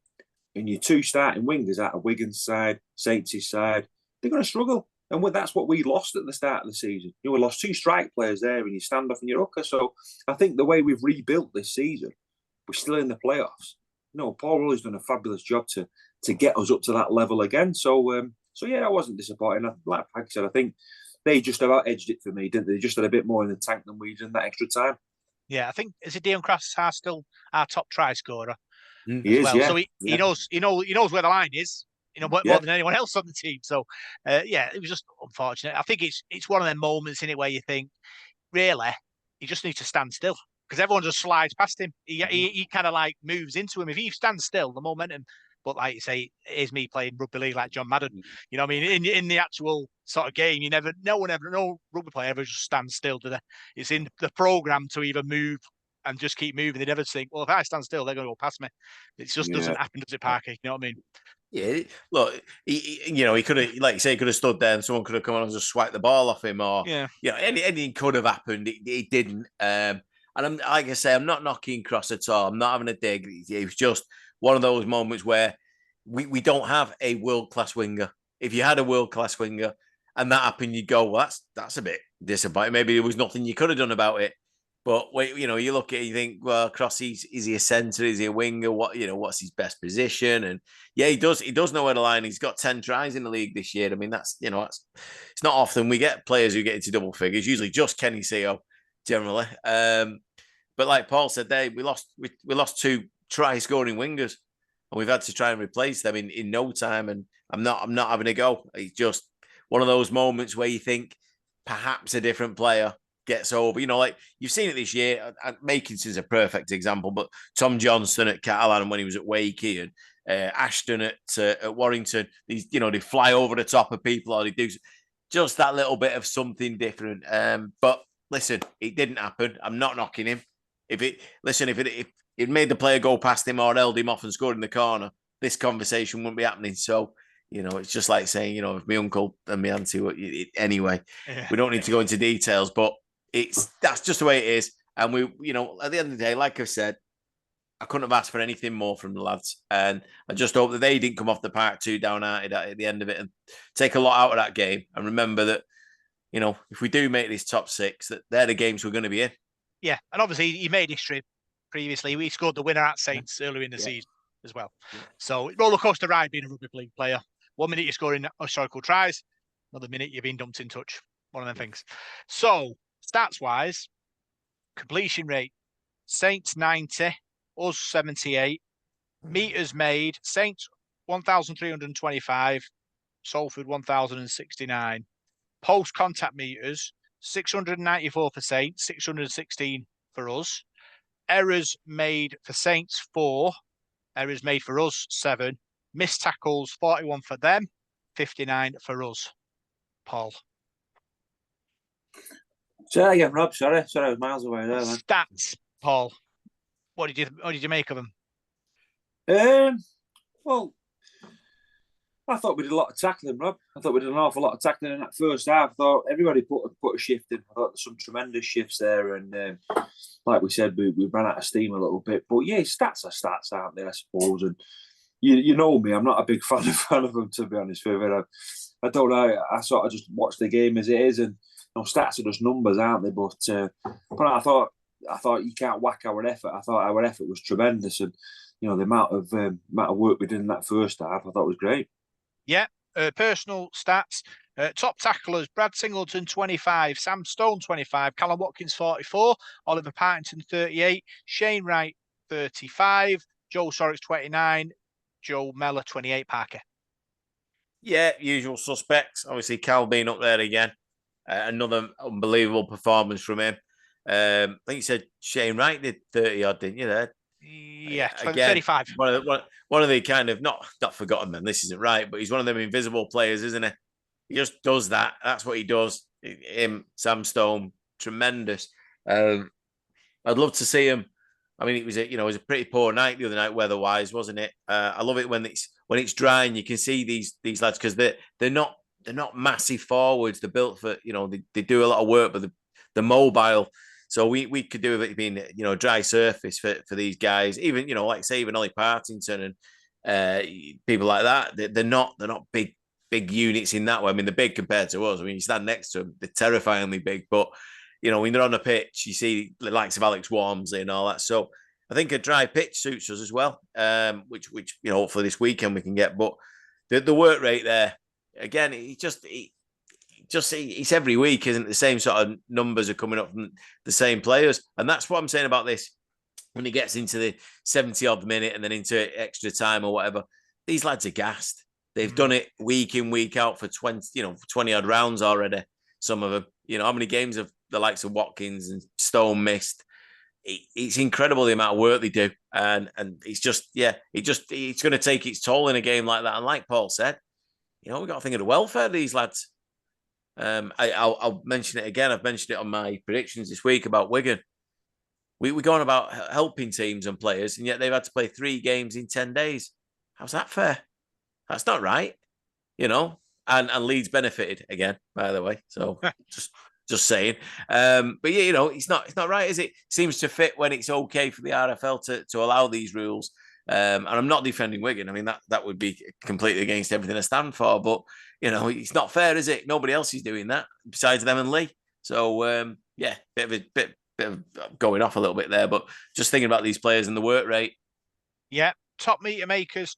and your two starting wingers out of Wigan's side, Saints' side, they're going to struggle. And that's what we lost at the start of the season. We lost two strike players there, and you stand off and your hooker. So I think the way we've rebuilt this season, we're still in the playoffs. Paul Rowley's done a fabulous job to get us up to that level again. So yeah, I wasn't disappointed. Like Pag said, I think they just about edged it for me, didn't they? They just had a bit more in the tank than we did in that extra time. Yeah, I think is it Dion Cross still our top try scorer He is, well. yeah. So he knows where the line is. More than anyone else on the team. So, it was just unfortunate. I think it's one of them moments in it where you think, really, he just needs to stand still because everyone just slides past him. He kind of like moves into him. If he stands still, the momentum. But like you say, it is me playing rugby league like John Madden. You know what I mean? In the actual sort of game, no rugby player ever just stands still. It's in the program to either move and just keep moving. They never think, well, if I stand still, they're going to go past me. It just doesn't happen, does it, Parker? You know what I mean? Yeah, look, he could have, like you say, he could have stood there and someone could have come on and just swiped the ball off him, or anything could have happened. It didn't. And I'm like I say, I'm not knocking Cross at all. I'm not having a dig. It was just one of those moments where we don't have a world class winger. If you had a world class winger and that happened, you'd go, well, that's a bit disappointing. Maybe there was nothing you could have done about it. But you look at it, you think, well, Cross, is he a centre? Is he a winger? What's his best position? And yeah, he does know where to line. He's got 10 tries in the league this year. I mean, that's it's not often we get players who get into double figures. Usually just Kenny Seo, generally. But like Paul said, we lost two try scoring wingers, and we've had to try and replace them in no time. And I'm not having a go. It's just one of those moments where you think perhaps a different player gets over. Like you've seen it this year. Makinson's a perfect example, but Tom Johnston at Catalan when he was at Wakey, and Ashton at Warrington, they fly over the top of people, or they do just that little bit of something different. But listen, it didn't happen. I'm not knocking him. If it made the player go past him or held him off and scored in the corner, this conversation wouldn't be happening. So it's just like saying, if my uncle and my auntie, anyway, we don't need to go into details, but that's just the way it is. And we, at the end of the day, like I said, I couldn't have asked for anything more from the lads. And I just hope that they didn't come off the park too downhearted at the end of it and take a lot out of that game. And remember that, if we do make this top six, that they're the games we're going to be in. Yeah. And obviously he made history previously. We scored the winner at Saints earlier in the season as well. Yeah. So roller coaster ride being a rugby league player. 1 minute you're scoring historical tries. Another minute you're being dumped in touch. One of them things. So, stats-wise, completion rate, Saints 90, us 78, meters made, Saints 1,325, Salford 1,069, post-contact meters 694 for Saints, 616 for us, errors made for Saints 4, errors made for us 7, missed tackles 41 for them, 59 for us. Paul. Sorry again, Rob. Sorry, I was miles away there. Man. Stats, Paul. What did you make of them? Well, I thought we did a lot of tackling, Rob. I thought we did an awful lot of tackling in that first half. I thought everybody put a shift in. I thought there's some tremendous shifts there, and like we said, we ran out of steam a little bit. But yeah, stats are stats, aren't they? I suppose. And you know me, I'm not a big fan of them, to be honest with you. I don't know. I sort of just watch the game as it is, and stats are just numbers, aren't they? But I thought you can't whack our effort. I thought our effort was tremendous, and the amount of work we did in that first half, I thought was great. Yeah, personal stats. Top tacklers: Brad Singleton 25, Sam Stone 25, Callum Watkins 44, Oliver Partington 38, Shane Wright 35, Joe Sorrick's 29, Joe Mellor 28, Parker. Yeah, usual suspects. Obviously, Cal being up there again. Another unbelievable performance from him. I think you said Shane Wright did 30 odd, didn't you? There, Yeah, again, 35. One of the kind of not forgotten men. This isn't right, but he's one of them invisible players, isn't he? He just does that. That's what he does. Him, Sam Stone, tremendous. I'd love to see him. I mean, it was it was a pretty poor night the other night weather-wise, wasn't it? I love it when it's dry and you can see these lads because they're not massive forwards. They're built for they do a lot of work, but they're mobile. So we could do with it being dry surface for these guys. Even like say even Ollie Partington and people like that. They're not big units in that way. I mean, they're big compared to us. I mean, you stand next to them, they're terrifyingly big, but. When they're on the pitch, you see the likes of Alex Walmsley and all that. So I think a dry pitch suits us as well, which hopefully this weekend we can get. But the work rate there, again, it's every week, isn't it? The same sort of numbers are coming up from the same players. And that's what I'm saying about this. When it gets into the 70-odd minute and then into extra time or whatever, these lads are gassed. They've done it week in, week out for 20-odd rounds already. Some of them, how many games have the likes of Watkins and Stone missed? It's incredible the amount of work they do, and it's just it's going to take its toll in a game like that. And like Paul said, we've got to think of the welfare of these lads. I'll mention it again. I've mentioned it on my predictions this week about Wigan. We're going about helping teams and players, and yet they've had to play 3 games in 10 days. How's that fair? That's not right, And Leeds benefited again, by the way. So just saying. But yeah, it's not right, is it? Seems to fit when it's okay for the RFL to allow these rules. And I'm not defending Wigan. I mean, that would be completely against everything I stand for. But it's not fair, is it? Nobody else is doing that besides them and Leigh. So yeah, bit of going off a little bit there. But just thinking about these players and the work rate. Yeah, top meter makers.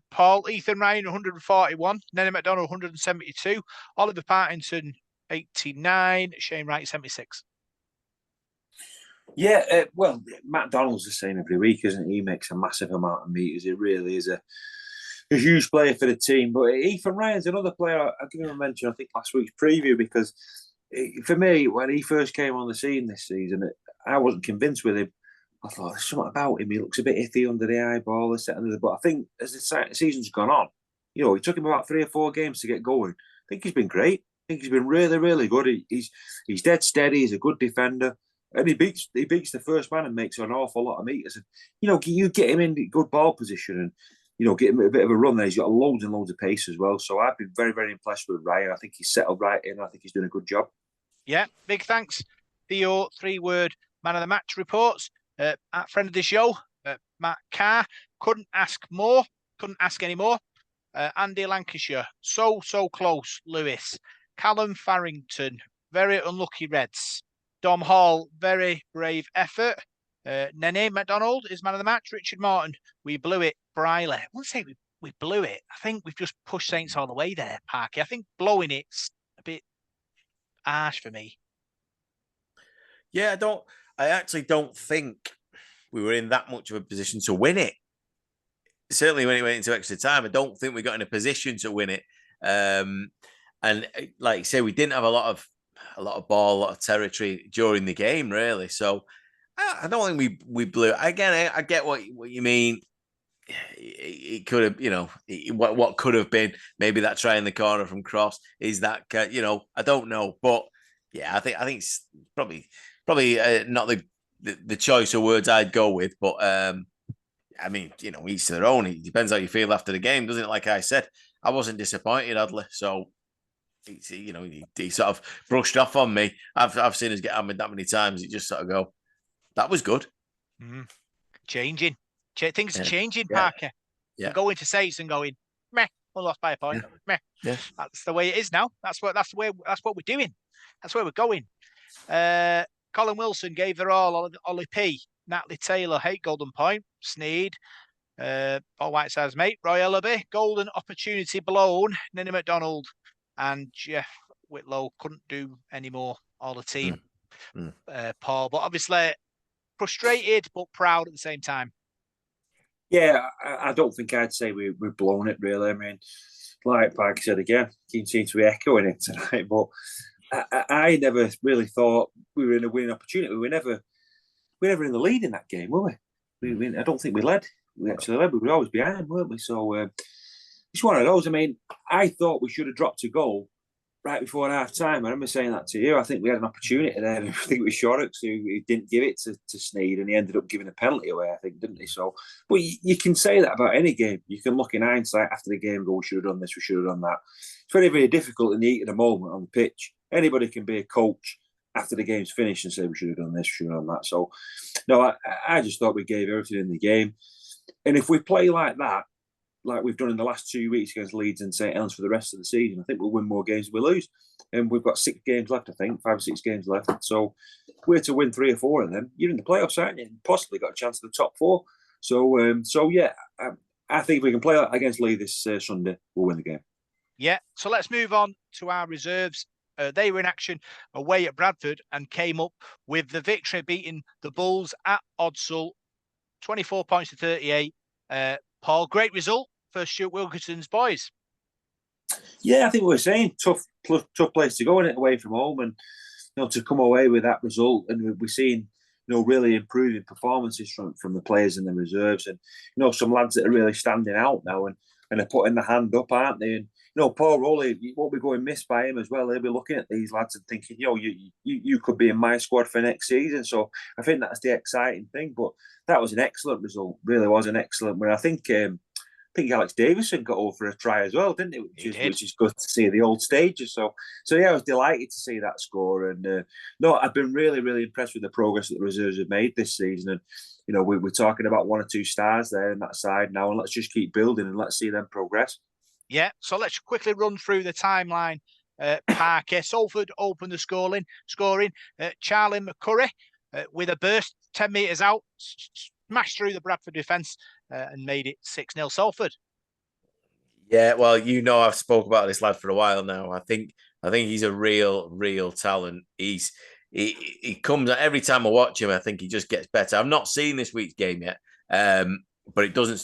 Paul, Ethan Ryan, 141. Nenny McDonald, 172. Oliver Partington, 89. Shane Wright, 76. Yeah, well, Matt Donald's the same every week, isn't he? He makes a massive amount of meters. He really is a huge player for the team. But Ethan Ryan's another player I'll give him a mention, I think, last week's preview, because for me, when he first came on the scene this season, I wasn't convinced with him. I thought there's something about him. He looks a bit iffy under the eyeball, this, that, and the other. But I think as the season's gone on, it took him about 3 or 4 games to get going. I think he's been great. I think he's been really, really good. He's dead steady. He's a good defender, and he beats the first man and makes an awful lot of meters. And you get him in good ball position and get him a bit of a run there. He's got loads and loads of pace as well. So I've been very, very impressed with Ryan. I think he's settled right in. I think he's doing a good job. Yeah, big thanks. Theo, 3-word man of the match reports. Friend of the show, Matt Carr, couldn't ask any more. Andy Lancashire, so close. Lewis, Callum Farrington, very unlucky Reds. Dom Hall, very brave effort. Nene McDonald is man of the match. Richard Morton, we blew it. Briley, I won't say we blew it. I think we've just pushed Saints all the way there, Parky. I think blowing it's a bit harsh for me. Yeah, I actually don't think we were in that much of a position to win it. Certainly when it went into extra time, I don't think we got in a position to win it. And like you say, we didn't have a lot of ball, a lot of territory during the game, really. So I don't think we blew it. Again, I get what you mean. It could have, what could have been maybe that try in the corner from Cross. Is that, I don't know. But yeah, I think it's probably not the choice of words I'd go with, but I mean, each to their own. It depends how you feel after the game, doesn't it? Like I said, I wasn't disappointed, Adley. So, he sort of brushed off on me. I've seen us get hammered that many times. It just sort of go, that was good. Changing. Things are changing, yeah. Parker. Yeah. Going to Saints and going, meh, we lost by a point. Yeah. Meh. Yeah. That's the way it is now. That's what we're doing. That's where we're going. Colin Wilson gave their all. Ollie P, Natalie Taylor, 8 golden point. Sneed, Paul Whiteside's mate, Roy Ellaby, golden opportunity blown. Nenny McDonald and Jeff Whitlow couldn't do any more. All the team, Paul. But obviously frustrated but proud at the same time. Yeah, I don't think I'd say we've blown it really. I mean, like Parker said again, you seem to be echoing it tonight, but I never really thought we were in a winning opportunity. We were never in the lead in that game, were we? I don't think we led. We actually led. We were always behind, weren't we? So it's one of those. I mean, I thought we should have dropped a goal right before half time. I remember saying that to you. I think we had an opportunity there. I think it was Shorrocks who didn't give it to Sneed, and he ended up giving a penalty away, I think, didn't he? So, but you can say that about any game. You can look in hindsight after the game and go, we should have done this, we should have done that. It's very, very difficult in the heat of the moment on the pitch. Anybody can be a coach after the game's finished and say, we should have done this, we should have done that. So, no, I just thought we gave everything in the game. And if we play like that, like we've done in the last 2 weeks against Leeds and St Helens for the rest of the season, I think we'll win more games than we lose. And we've got 6 games left, I think, 5 or 6 games left. So we're to win 3 or 4 of them. You're in the playoffs, aren't you? And possibly got a chance at the top 4. So yeah, I think if we can play against Leigh this Sunday, we'll win the game. Yeah, so let's move on to our reserves. They were in action away at Bradford and came up with the victory, beating the Bulls at Odsal, 24 points to 38. Paul, great result for Stuart Wilkinson's boys. Yeah, I think we were saying tough place to go in it away from home, and to come away with that result, and we're seeing really improving performances from the players in the reserves, and some lads that are really standing out now and are putting the hand up, aren't they? And Paul Rowley, won't be going missed by him as well. They'll be looking at these lads and thinking, you could be in my squad for next season. So I think that's the exciting thing. But that was an excellent result. Really was an excellent one. I think Alex Davison got over for a try as well, didn't he? Which is good to see the old stages. So yeah, I was delighted to see that score. And I've been really, really impressed with the progress that the reserves have made this season. And we're talking about 1 or 2 stars there in that side now, and let's just keep building and let's see them progress. Yeah, so let's quickly run through the timeline. Parker, Salford opened the scoring. Charlie McCurry with a burst 10 metres out, smashed through the Bradford defence and made it 6-0 Salford. Yeah, well, I've spoke about this lad for a while now. I think he's a real talent. He comes every time I watch him. I think he just gets better. I've not seen this week's game yet, but it doesn't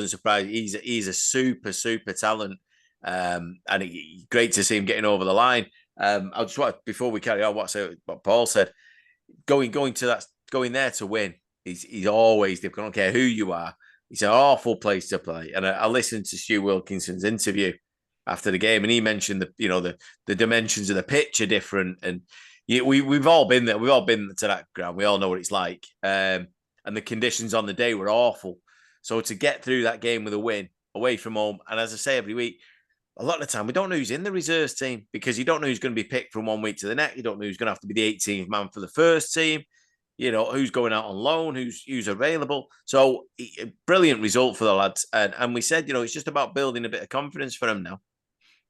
surprise. He's a super talent, and great to see him getting over the line. I just want, before we carry on, what Paul said, going there to win. He's always difficult. I don't care who you are. It's an awful place to play. And I listened to Stu Wilkinson's interview after the game, and he mentioned the dimensions of the pitch are different. And we've all been there. We've all been to that ground. We all know what it's like. And the conditions on the day were awful. So to get through that game with a win away from home, and as I say every week, a lot of the time we don't know who's in the reserves team, because you don't know who's going to be picked from 1 week to the next. You don't know who's going to have to be the 18th man for the first team. Who's going out on loan, who's available. So brilliant result for the lads. And we said, it's just about building a bit of confidence for them now.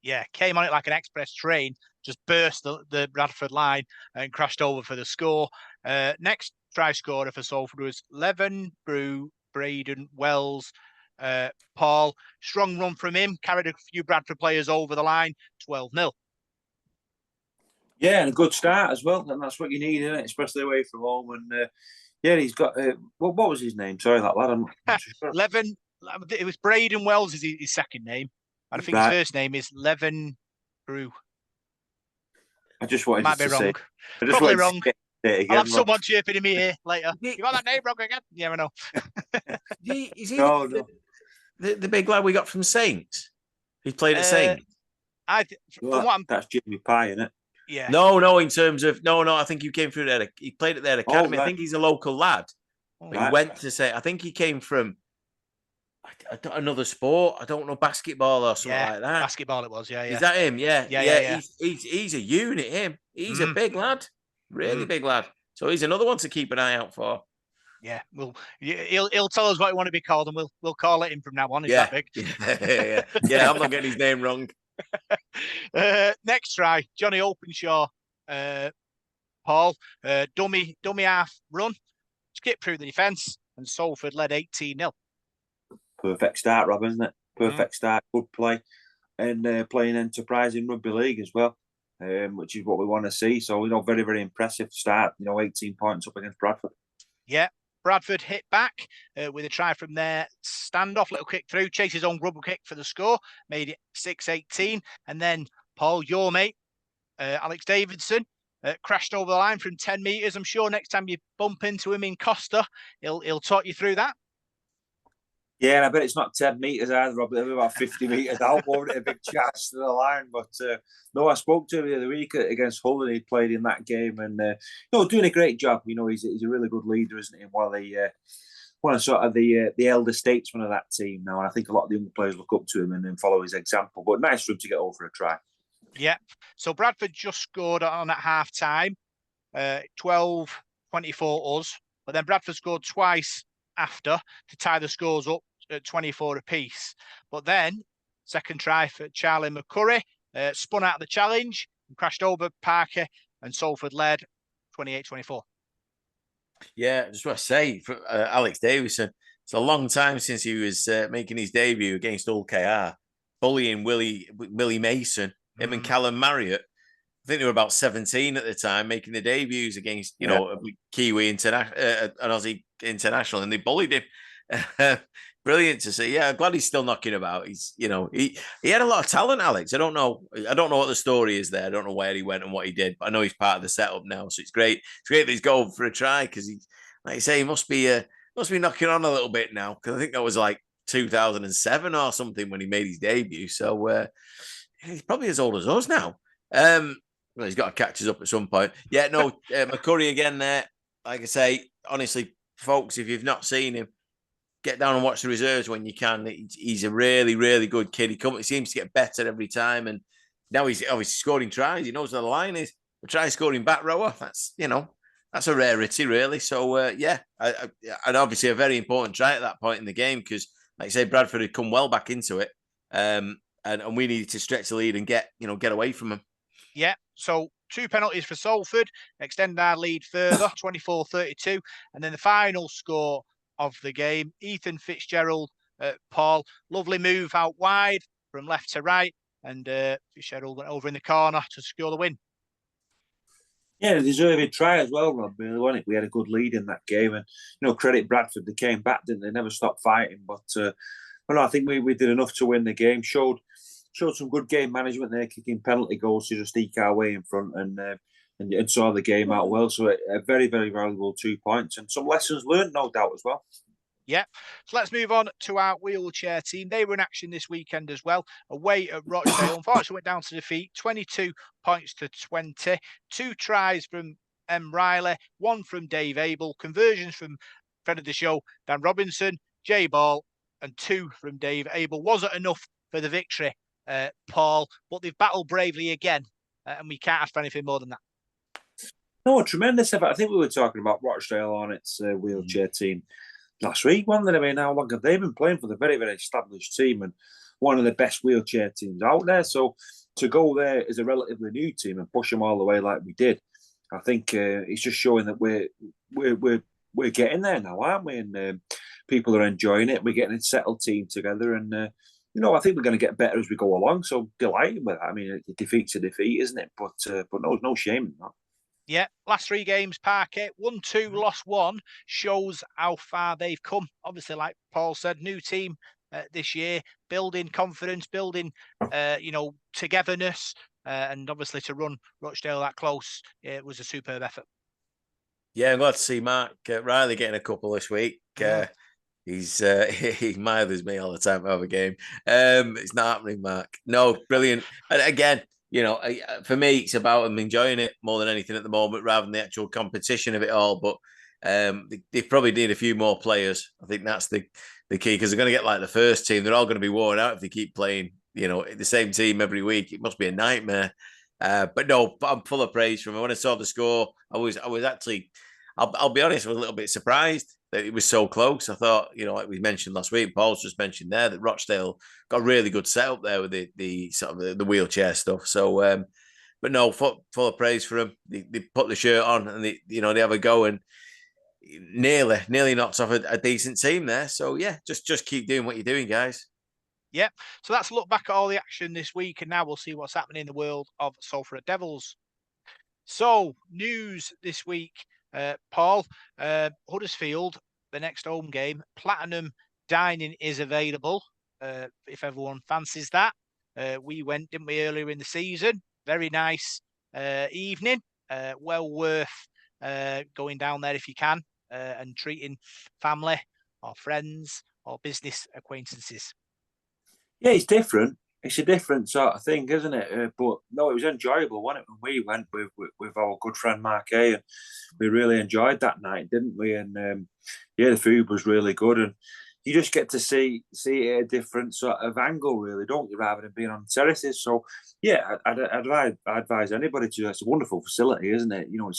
Yeah, came on it like an express train, just burst the Bradford line and crashed over for the score. Next try scorer for Salford was Leven, Braden, Wells. Paul, strong run from him, carried a few Bradford players over the line, 12-0. Yeah, and a good start as well, and that's what you need, isn't it? Especially away from home. And he's got what was his name? Sorry, that lad. I'm not sure. Leven. It was Braden Wells is his second name, and I think his first name is Leven Brew. I just wanted Might to be wrong. say, Probably wrong. I'll have someone chirping in me here later. You got that name wrong again? Yeah, I know. Is he no. The big lad we got from Saints? He played at Saints. That's Jimmy Pye, isn't it? Yeah. No. In terms of I think he came through there. He played at their academy. Right. I think he's a local lad. But he went to say. I think he came from another sport. I don't know, basketball or something like that. Basketball it was. Yeah. Is that him? Yeah. He's a unit. Him. He's a big lad. Really big lad. So he's another one to keep an eye out for. Yeah, he'll tell us what he want to be called, and we'll call it him from now on. Is that big? Yeah. I'm not getting his name wrong. Next try, Johnny Openshaw, Paul, dummy half run, skip through the defence, and Salford led 18-0. Perfect start, Rob, isn't it? Perfect start, good play, and playing enterprising rugby league as well, which is what we want to see. So very, very impressive start. 18 points up against Bradford. Yeah. Bradford hit back with a try from their standoff, little kick through, chased his own rubber kick for the score, made it 6-18. And then Paul, your mate, Alex Davidson, crashed over the line from 10 metres. I'm sure next time you bump into him in Costa, he'll talk you through that. Yeah, and I bet it's not 10 metres either, Rob. They're about 50 metres out, won't it? A big charge to the line. But no, I spoke to him the other week against Hull, and he played in that game, and doing a great job. He's a really good leader, isn't he? One of sort of the elder statesmen of that team now, and I think a lot of the young players look up to him and then follow his example. But nice for him to get over a try. Yeah. So Bradford just scored on at half time, 12-24 us, but then Bradford scored twice after to tie the scores up at 24 apiece. But then, second try for Charlie McCurry, spun out of the challenge and crashed over Parker, and Salford led 28-24. Yeah, I just want to say, for Alex Davison, it's a long time since he was making his debut against Hull KR, bullying Willie Mason, him and Callum Marriott. I think they were about 17 at the time, making the debuts against, Kiwi an Aussie international, and they bullied him. Brilliant to see. Yeah, I'm glad he's still knocking about. He's, he had a lot of talent, Alex. I don't know what the story is there. I don't know where he went and what he did, but I know he's part of the setup now. So it's great. It's great that he's going for a try, because he, like you say, he must be knocking on a little bit now, because I think that was like 2007 or something when he made his debut. So he's probably as old as us now. Well, he's got to catch us up at some point. Yeah, no, McCurry again there. Like I say, honestly, folks, if you've not seen him, get down and watch the reserves when you can. He's a really, really good kid. He seems to get better every time, and now he's obviously scoring tries. He knows where the line is. A try scoring back rower. That's a rarity, really. So and obviously a very important try at that point in the game, because, like I say, Bradford had come well back into it, and we needed to stretch the lead and get away from them. Yeah. So 2 penalties for Salford, extend our lead further, 24-32, and then the final score of the game, Ethan Fitzgerald, Paul, lovely move out wide from left to right, and Fitzgerald went over in the corner to secure the win. Yeah, a deserved try as well, Rob. Really, wasn't it? We had a good lead in that game, and credit Bradford. They came back, didn't they? Never stopped fighting. But I think we did enough to win the game. Showed some good game management there, kicking penalty goals to just eke our way in front, and saw the game out well. So a very, very valuable 2 points, and some lessons learned, no doubt, as well. Yeah. So let's move on to our wheelchair team. They were in action this weekend as well, away at Rochdale. Unfortunately, went down to defeat, 22 points to 20. 2 tries from M. Riley, 1 from Dave Abel, conversions from friend of the show, Dan Robinson, Jay Ball, and 2 from Dave Abel. Wasn't enough for the victory, Paul, but they've battled bravely again, and we can't ask for anything more than that. No, tremendous effort. I think we were talking about Rochdale on its wheelchair team last week, weren't they? I mean, how long have they been playing for the very, very established team and one of the best wheelchair teams out there? So to go there as a relatively new team and push them all the way like we did, I think it's just showing that we're getting there now, aren't we? And people are enjoying it. We're getting a settled team together, and I think we're going to get better as we go along. So delighted with that. I mean, a defeat's a defeat, isn't it? But no shame in that. Yeah, last 3 games, Parquet, 1-2, lost 1, shows how far they've come. Obviously, like Paul said, new team this year, building confidence, building, togetherness, and obviously to run Rochdale that close, it was a superb effort. Yeah, I'm glad to see Mark Riley getting a couple this week. Yeah. He mithers me all the time over a game. It's not happening, Mark. No, brilliant. And again, for me, it's about them enjoying it more than anything at the moment, rather than the actual competition of it all. But they probably need a few more players. I think that's the key, because they're going to get like the first team. They're all going to be worn out if they keep playing, the same team every week. It must be a nightmare. But no, I'm full of praise from him. When I saw the score, I was actually, I'll be honest, I was a little bit surprised that it was so close. I thought, like we mentioned last week, Paul's just mentioned there, that Rochdale got a really good setup there with the sort of the wheelchair stuff. So, but no, full of praise for them. They put the shirt on and they have a go, and nearly knocks off a decent team there. So yeah, just keep doing what you're doing, guys. Yeah. So let's look back at all the action this week, and now we'll see what's happening in the world of Salford Devils. So news this week, Paul, Huddersfield the next home game. Platinum dining is available if everyone fancies that. We went, didn't we, earlier in the season? Very nice evening. Well worth going down there if you can and treating family or friends or business acquaintances. Yeah, it's different. It's a different sort of thing, isn't it? But no, it was enjoyable, wasn't it? When we went with our good friend Mark A, and we really enjoyed that night, didn't we? And yeah, the food was really good, and you just get to see it at a different sort of angle, really, don't you? Rather than being on terraces. So yeah, I'd advise anybody to. It's a wonderful facility, isn't it? You know,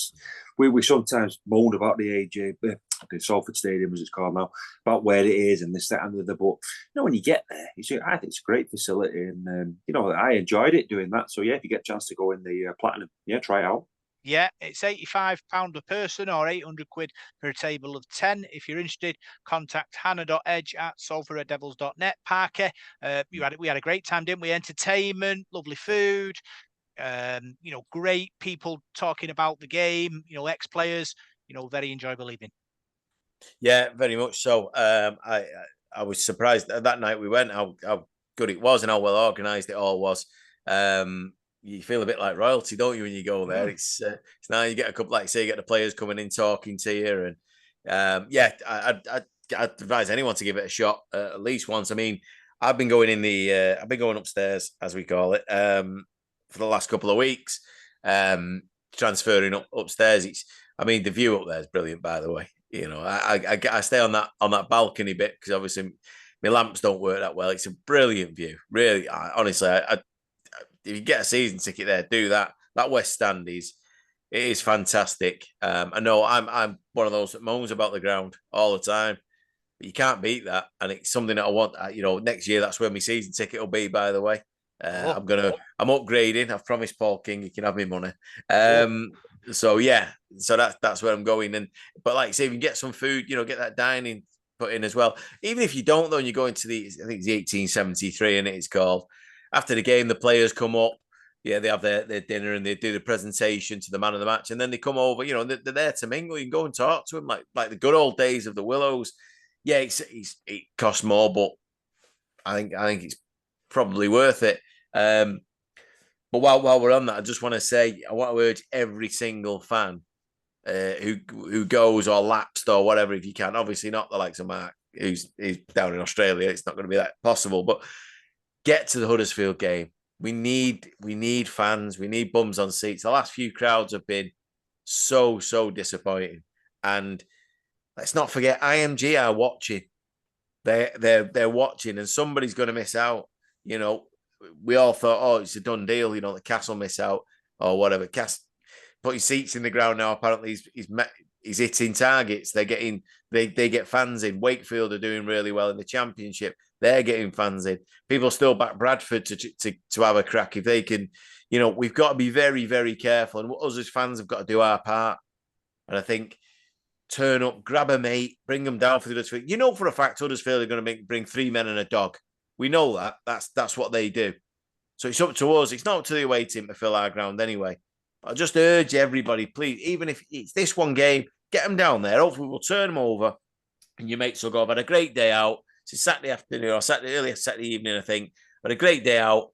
we sometimes moan about the AJ, the Salford Stadium as it's called now, about where it is and this, that, and the other. But you know, when you get there, I think it's a great facility, and you know, I enjoyed it doing that. So yeah, if you get a chance to go in the Platinum, yeah, try it out. Yeah, it's £85 a person or £800 for a table of 10. If you're interested, contact hannah.edge@salfordreddevils.net. Parker, we had a great time, didn't we? Entertainment, lovely food, you know, great people talking about the game, you know, ex-players, you know, very enjoyable evening. Yeah, very much so. I was surprised that night we went how good it was and how well organised it all was. You feel a bit like royalty, don't you, when you go there? It's now you get a couple, like say, you get the players coming in talking to you, and yeah, I'd advise anyone to give it a shot at least once. I mean, I've been going upstairs, as we call it, for the last couple of weeks, transferring upstairs. I mean, the view up there is brilliant, by the way. You know, I stay on that balcony bit because obviously my lamps don't work that well. It's a brilliant view, really. Honestly, if you get a season ticket there, do that. That West Stand it is fantastic. I know I'm one of those that moans about the ground all the time, but you can't beat that, and it's something that I want. You know, next year that's where my season ticket will be. By the way, I'm upgrading. I've promised Paul King he can have me money. So yeah, so that's where I'm going. But like say, if you get some food, you know, get that dining put in as well. Even if you don't, though, and you go into I think it's 1873, and it's called. After the game, the players come up. Yeah, they have their dinner and they do the presentation to the man of the match, and then they come over. You know, they're there to mingle. You can go and talk to them like the good old days of the Willows. Yeah, it costs more, but I think it's probably worth it. But while we're on that, I just want to say I want to urge every single fan who goes or lapsed or whatever, if you can. Obviously, not the likes of Mark, who's down in Australia. It's not going to be that possible, but get to the Huddersfield game. We need fans. We need bums on seats. The last few crowds have been so disappointing, and let's not forget IMG are watching. They're watching, and somebody's going to miss out. You know, we all thought, oh, it's a done deal. You know, the Castle miss out or whatever. Put his seats in the ground now. Apparently, he's hitting targets. They get fans in. Wakefield are doing really well in the Championship. They're getting fans in. People still back Bradford to have a crack if they can. You know, we've got to be very, very careful, and us as fans have got to do our part. And I think turn up, grab a mate, bring them down for the Huddersfield. You know for a fact Huddersfield are going to bring 3 men and a dog. We know that. That's what they do. So it's up to us. It's not up to the away team to fill our ground anyway. I just urge everybody, please, even if it's this one game, get them down there. Hopefully we'll turn them over and your mates will go, I've had a great day out. It's a Saturday afternoon or early Saturday evening, I think. But a great day out.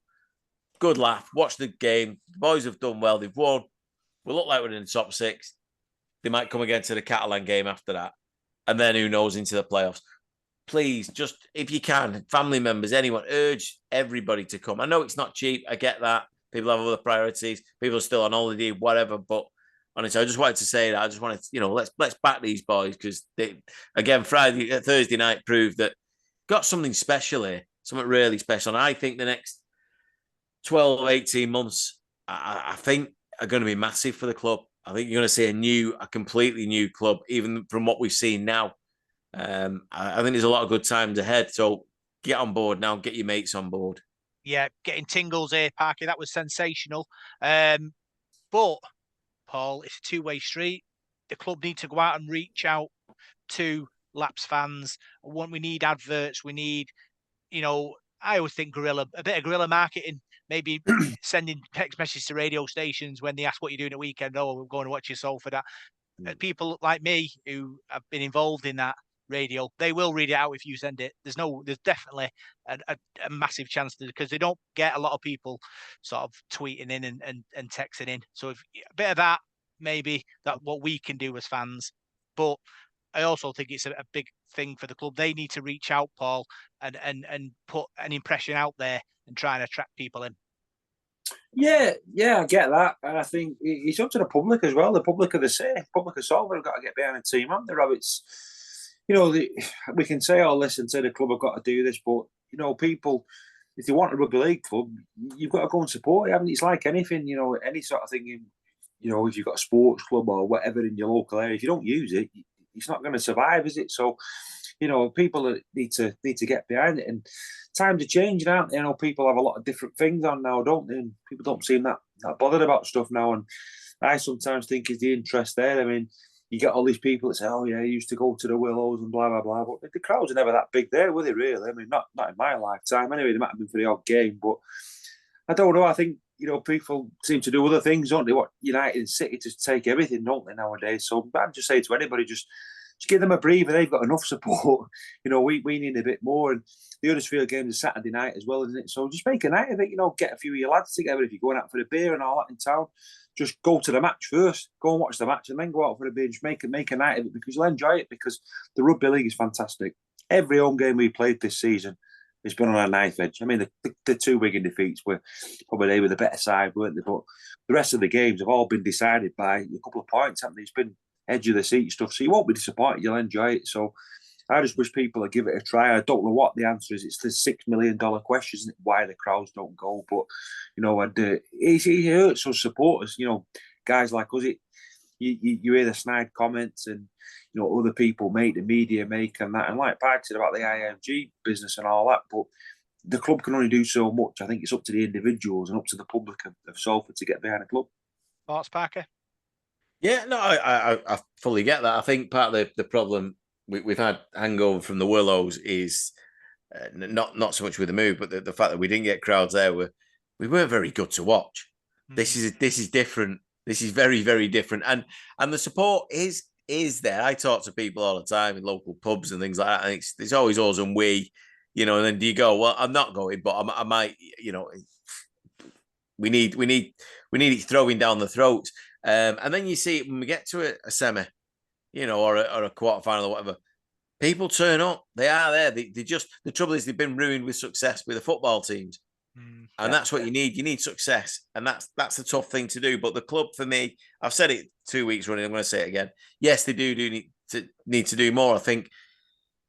Good laugh. Watch the game. The boys have done well. They've won. We look like we're in the top 6. They might come again to the Catalan game after that. And then who knows, into the playoffs. Please, just if you can, family members, anyone, urge everybody to come. I know it's not cheap. I get that. People have other priorities. People are still on holiday, whatever. But honestly, I just wanted to say that. I just wanted to, you know, let's back these boys because they, again, Thursday night proved that got something special here, something really special. And I think the next 12 or 18 months, I think are going to be massive for the club. I think you're going to see a completely new club, even from what we've seen now. I think there's a lot of good times ahead. So get on board now. Get your mates on board. Yeah, getting tingles here, Parky. That was sensational. But, Paul, it's a two-way street. The club need to go out and reach out to Laps fans. We need adverts. We need, you know, I always think a bit of guerrilla marketing, maybe sending text messages to radio stations when they ask what you're doing at weekend. Oh, we're going to watch your Salford. People like me who have been involved in that, radio. They will read it out if you send it. There's definitely a massive chance because they don't get a lot of people sort of tweeting in and texting in. So if a bit of that, maybe that what we can do as fans. But I also think it's a big thing for the club. They need to reach out, Paul, and put an impression out there and try and attract people in. Yeah, I get that, and I think it's up to the public as well. The public of the city, public of Salford, have got to get behind the team, haven't they, Rob? It's we can say, "Oh, listen, to the club have got to do this," but people, if they want a rugby league club, you've got to go and support it. I mean, it's like anything, any sort of thing. If you've got a sports club or whatever in your local area, if you don't use it, it's not going to survive, is it? So, people need to get behind it, and times are changing, aren't they? People have a lot of different things on now, don't they? And people don't seem that bothered about stuff now. And I sometimes think is the interest there. I mean, you get all these people that say, "Oh yeah, I used to go to the Willows and blah blah blah," but the crowds are never that big there, were they? Really? I mean, not in my lifetime. Anyway, they might have been for the odd game, but I don't know. I think people seem to do other things, don't they? What United and City just take everything, don't they, nowadays? So I'd just say to anybody, just give them a breather. They've got enough support. We need a bit more. And the Huddersfield game is Saturday night as well, isn't it? So just make a night of it. Get a few of your lads together. If you're going out for a beer and all that in town, just go to the match first. Go and watch the match, and then go out for a beer. Just make a night of it, because you'll enjoy it. Because the rugby league is fantastic. Every home game we played this season has been on a knife edge. I mean, the two Wigan defeats were probably they were the better side, weren't they? But the rest of the games have all been decided by a couple of points, haven't they? It's been edge of the seat stuff, so you won't be disappointed. You'll enjoy it. So I just wish people would give it a try. I don't know what the answer is. It's the $6 million question, isn't it? Why the crowds don't go? But it hurts us supporters. Guys like us. You hear the snide comments and other people make, the media make, and that. And like Pike said about the IMG business and all that, but the club can only do so much. I think it's up to the individuals and up to the public of Salford to get behind the club. Thoughts, Parker? Yeah, no, I fully get that. I think part of the problem we've had hangover from the Willows is not so much with the move, but the fact that we didn't get crowds there. We weren't very good to watch. This is different. This is very, very different, and the support is there. I talk to people all the time in local pubs and things like that, and it's always us and we, and then do you go? Well, I'm not going, but I might, we need it throwing down the throats. And then you see when we get to a semi, or a quarter final or whatever, people turn up. They are there. They just, the trouble is they've been ruined with success with the football teams. And that's what you need. You need success. And that's a tough thing to do. But the club, for me, I've said it 2 weeks running, I'm going to say it again. Yes, they do need to do more. I think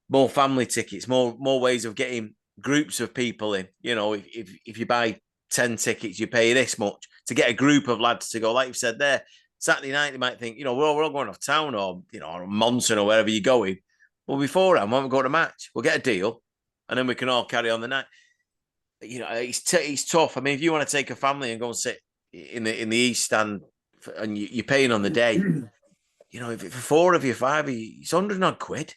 more family tickets, more ways of getting groups of people in. If you buy 10 tickets, you pay this much to get a group of lads to go. Like you said there, Saturday night, they might think, we're all going off town or, or Monson or wherever you're going. Well, beforehand, when we go to match, we'll get a deal and then we can all carry on the night. It's tough. I mean, if you want to take a family and go and sit in the East Stand and you're paying on the day, if for 4 of you, 5 of you, it's 100 odd quid.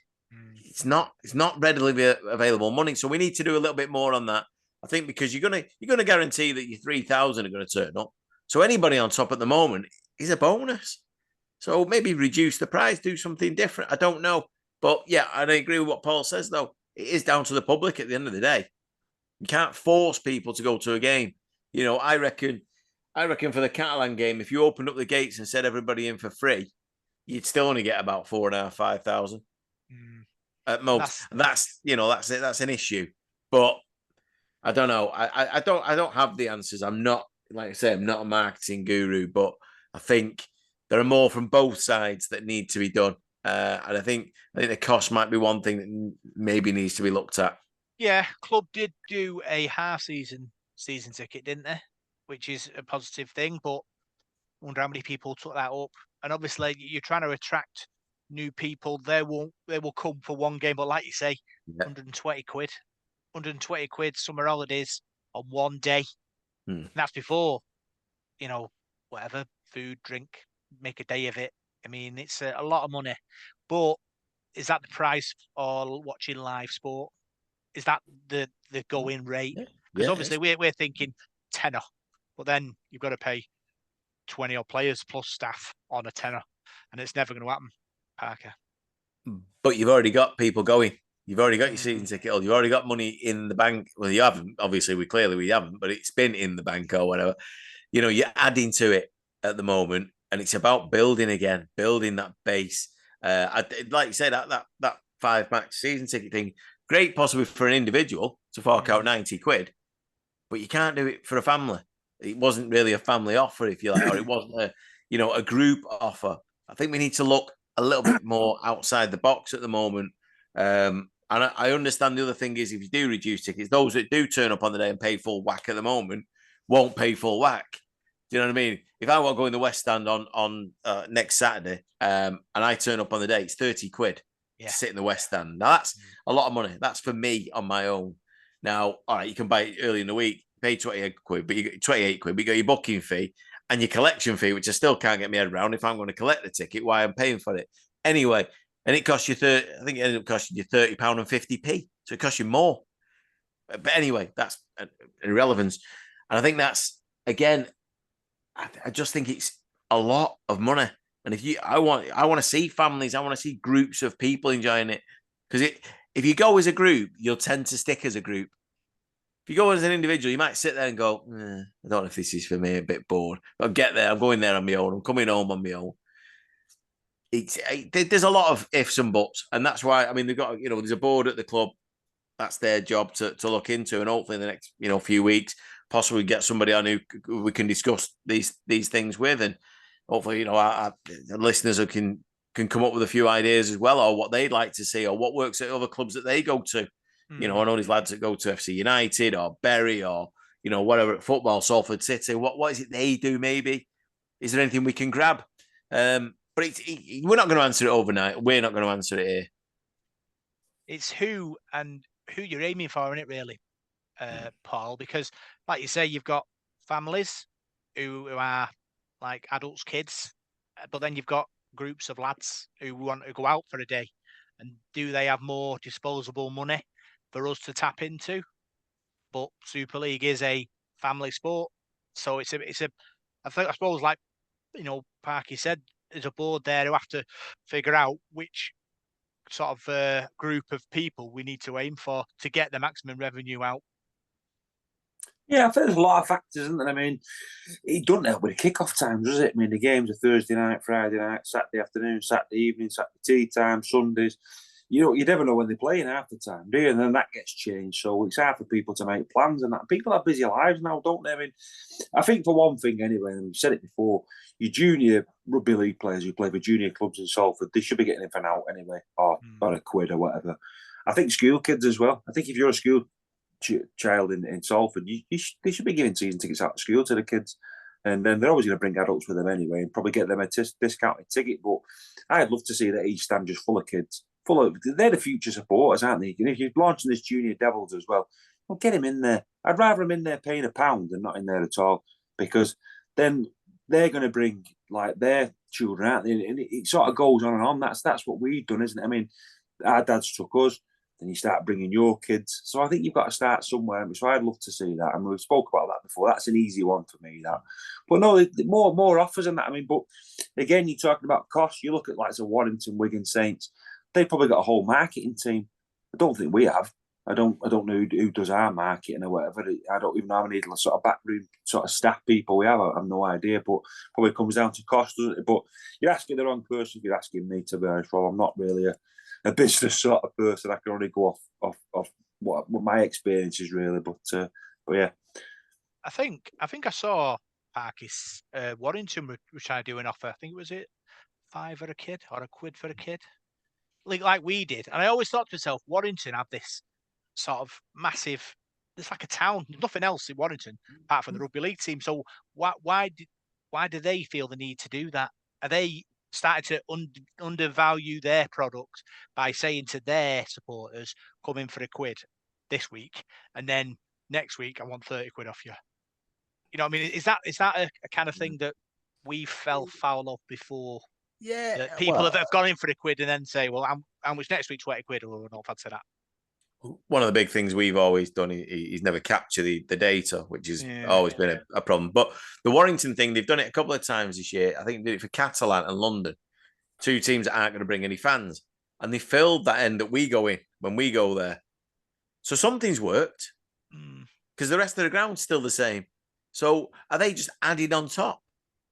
It's not readily available money. So we need to do a little bit more on that. I think because you're gonna guarantee that your 3,000 are going to turn up. So anybody on top at the moment is a bonus. So maybe reduce the price, do something different. I don't know, but yeah, I agree with what Paul says. Though it is down to the public at the end of the day. You can't force people to go to a game. I reckon for the Catalan game, if you opened up the gates and said everybody in for free, you'd still only get about 4,500, 5,000 at most. That's it. That's an issue, but. I don't know. I don't have the answers. I'm not, like I say, I'm not a marketing guru, but I think there are more from both sides that need to be done. And I think the cost might be one thing that maybe needs to be looked at. Yeah, club did do a season ticket, didn't they? Which is a positive thing, but I wonder how many people took that up. And obviously, you're trying to attract new people. They will come for one game, but like you say, 120 quid. 120 quid summer holidays on one day. And that's before, whatever, food, drink, make a day of it. I mean, it's a lot of money. But is that the price for watching live sport? Is that the going rate? Because obviously we're thinking tenner, but then you've got to pay 20 odd players plus staff on a tenner, and it's never going to happen, Parker. But you've already got people going. You've already got your season ticket holder. You've already got money in the bank. Well, you haven't. Obviously, we haven't, but it's been in the bank or whatever. You're adding to it at the moment, and it's about building again, building that base. Like you say, that 5-match season ticket thing, great possibly for an individual to fork out 90 quid, but you can't do it for a family. It wasn't really a family offer, if you like, or it wasn't a group offer. I think we need to look a little bit more outside the box at the moment. And I understand the other thing is if you do reduce tickets, those that do turn up on the day and pay full whack at the moment won't pay full whack. Do you know what I mean? If I want to go in the West Stand on next Saturday and I turn up on the day, it's 30 quid to sit in the West Stand. Now, that's a lot of money. That's for me on my own. Now, all right, you can buy it early in the week, pay 28 quid, but you get 28 quid, but you got your booking fee and your collection fee, which I still can't get my head around. If I'm going to collect the ticket, why I'm paying for it anyway? And it costs you I think it ended up costing you £30 and 50p, so it costs you more. But anyway, that's an irrelevance, and I think that's again. I just think it's a lot of money, and I want to see families, I want to see groups of people enjoying it, because if you go as a group, you'll tend to stick as a group. If you go as an individual, you might sit there and go, I don't know if this is for me, a bit bored. I'll get there, I'm going there on my own, I'm coming home on my own. There's a lot of ifs and buts, and that's why, I mean, they've got, there's a board at the club. That's their job to look into, and hopefully in the next, few weeks, possibly get somebody on who we can discuss these things with, and hopefully, our listeners can come up with a few ideas as well, or what they'd like to see, or what works at other clubs that they go to. I know these lads that go to FC United or Bury or whatever at football, Salford City. What is it they do? Maybe is there anything we can grab? But we're not going to answer it overnight. We're not going to answer it here. It's who you're aiming for, isn't it, really, Paul? Because, like you say, you've got families who are like adults, kids, but then you've got groups of lads who want to go out for a day. And do they have more disposable money for us to tap into? But Super League is a family sport, so I suppose, like Parky said, there's a board there who have to figure out which sort of group of people we need to aim for to get the maximum revenue out. Yeah, I think there's a lot of factors, isn't there? I mean, it doesn't help with the kick-off times, does it? I mean, the games are Thursday night, Friday night, Saturday afternoon, Saturday evening, Saturday tea time, Sundays. You never know when they're playing half the time, do you? And then that gets changed. So it's hard for people to make plans and that. People have busy lives now, don't they? I mean, I think for one thing anyway, and we've said it before, your junior rugby league players who play for junior clubs in Salford, they should be getting in for now anyway, or a quid or whatever. I think school kids as well. I think if you're a school child in Salford, they should be giving season tickets out of school to the kids. And then they're always going to bring adults with them anyway and probably get them a discounted ticket. But I'd love to see that East Stand just full of kids. They're the future supporters, aren't they? And if you're launching this Junior Devils as well get him in there. I'd rather him in there paying £1 than not in there at all, because then they're going to bring like their children, aren't they? And it sort of goes on and on. That's what we've done, isn't it? I mean, our dads took us, then you start bringing your kids. So I think you've got to start somewhere. So I'd love to see that. And we've spoke about that before. That's an easy one for me, that. But no, more offers than that. I mean, but again, you're talking about cost. You look at like the Warrington, Wigan Saints. They've probably got a whole marketing team. I don't think we have. I don't know who does our marketing or whatever. I don't even know how many sort of backroom sort of staff people we have. I have no idea, but probably comes down to cost, doesn't it? But you're asking the wrong person if you're asking me, to be honest, Rob. I'm not really a business sort of person. I can only go off what my experience is really. But yeah. I think I saw Parky's Warrington were trying to do an offer. I think was it £5 for a kid or £1 for a kid, like we did. And I always thought to myself, Warrington have this sort of massive. It's like a town. There's nothing else in Warrington apart from the rugby league team. So why do they feel the need to do that? Are they starting to undervalue their product by saying to their supporters, "Come in for £1 this week, and then next week I want 30 quid off you"? You know what I mean? Is that a kind of thing that we fell foul of before? Yeah, that people have gone in for £1 and then say, "Well, how much next week? 20 quid." Or not fancy that. One of the big things we've always done is never capture the data, which has always been a problem. But the Warrington thing, they've done it a couple of times this year. I think they did it for Catalan and London, two teams that aren't going to bring any fans. and they filled that end that we go in when we go there. So something's worked because the rest of the ground's still the same. So are they just added on top?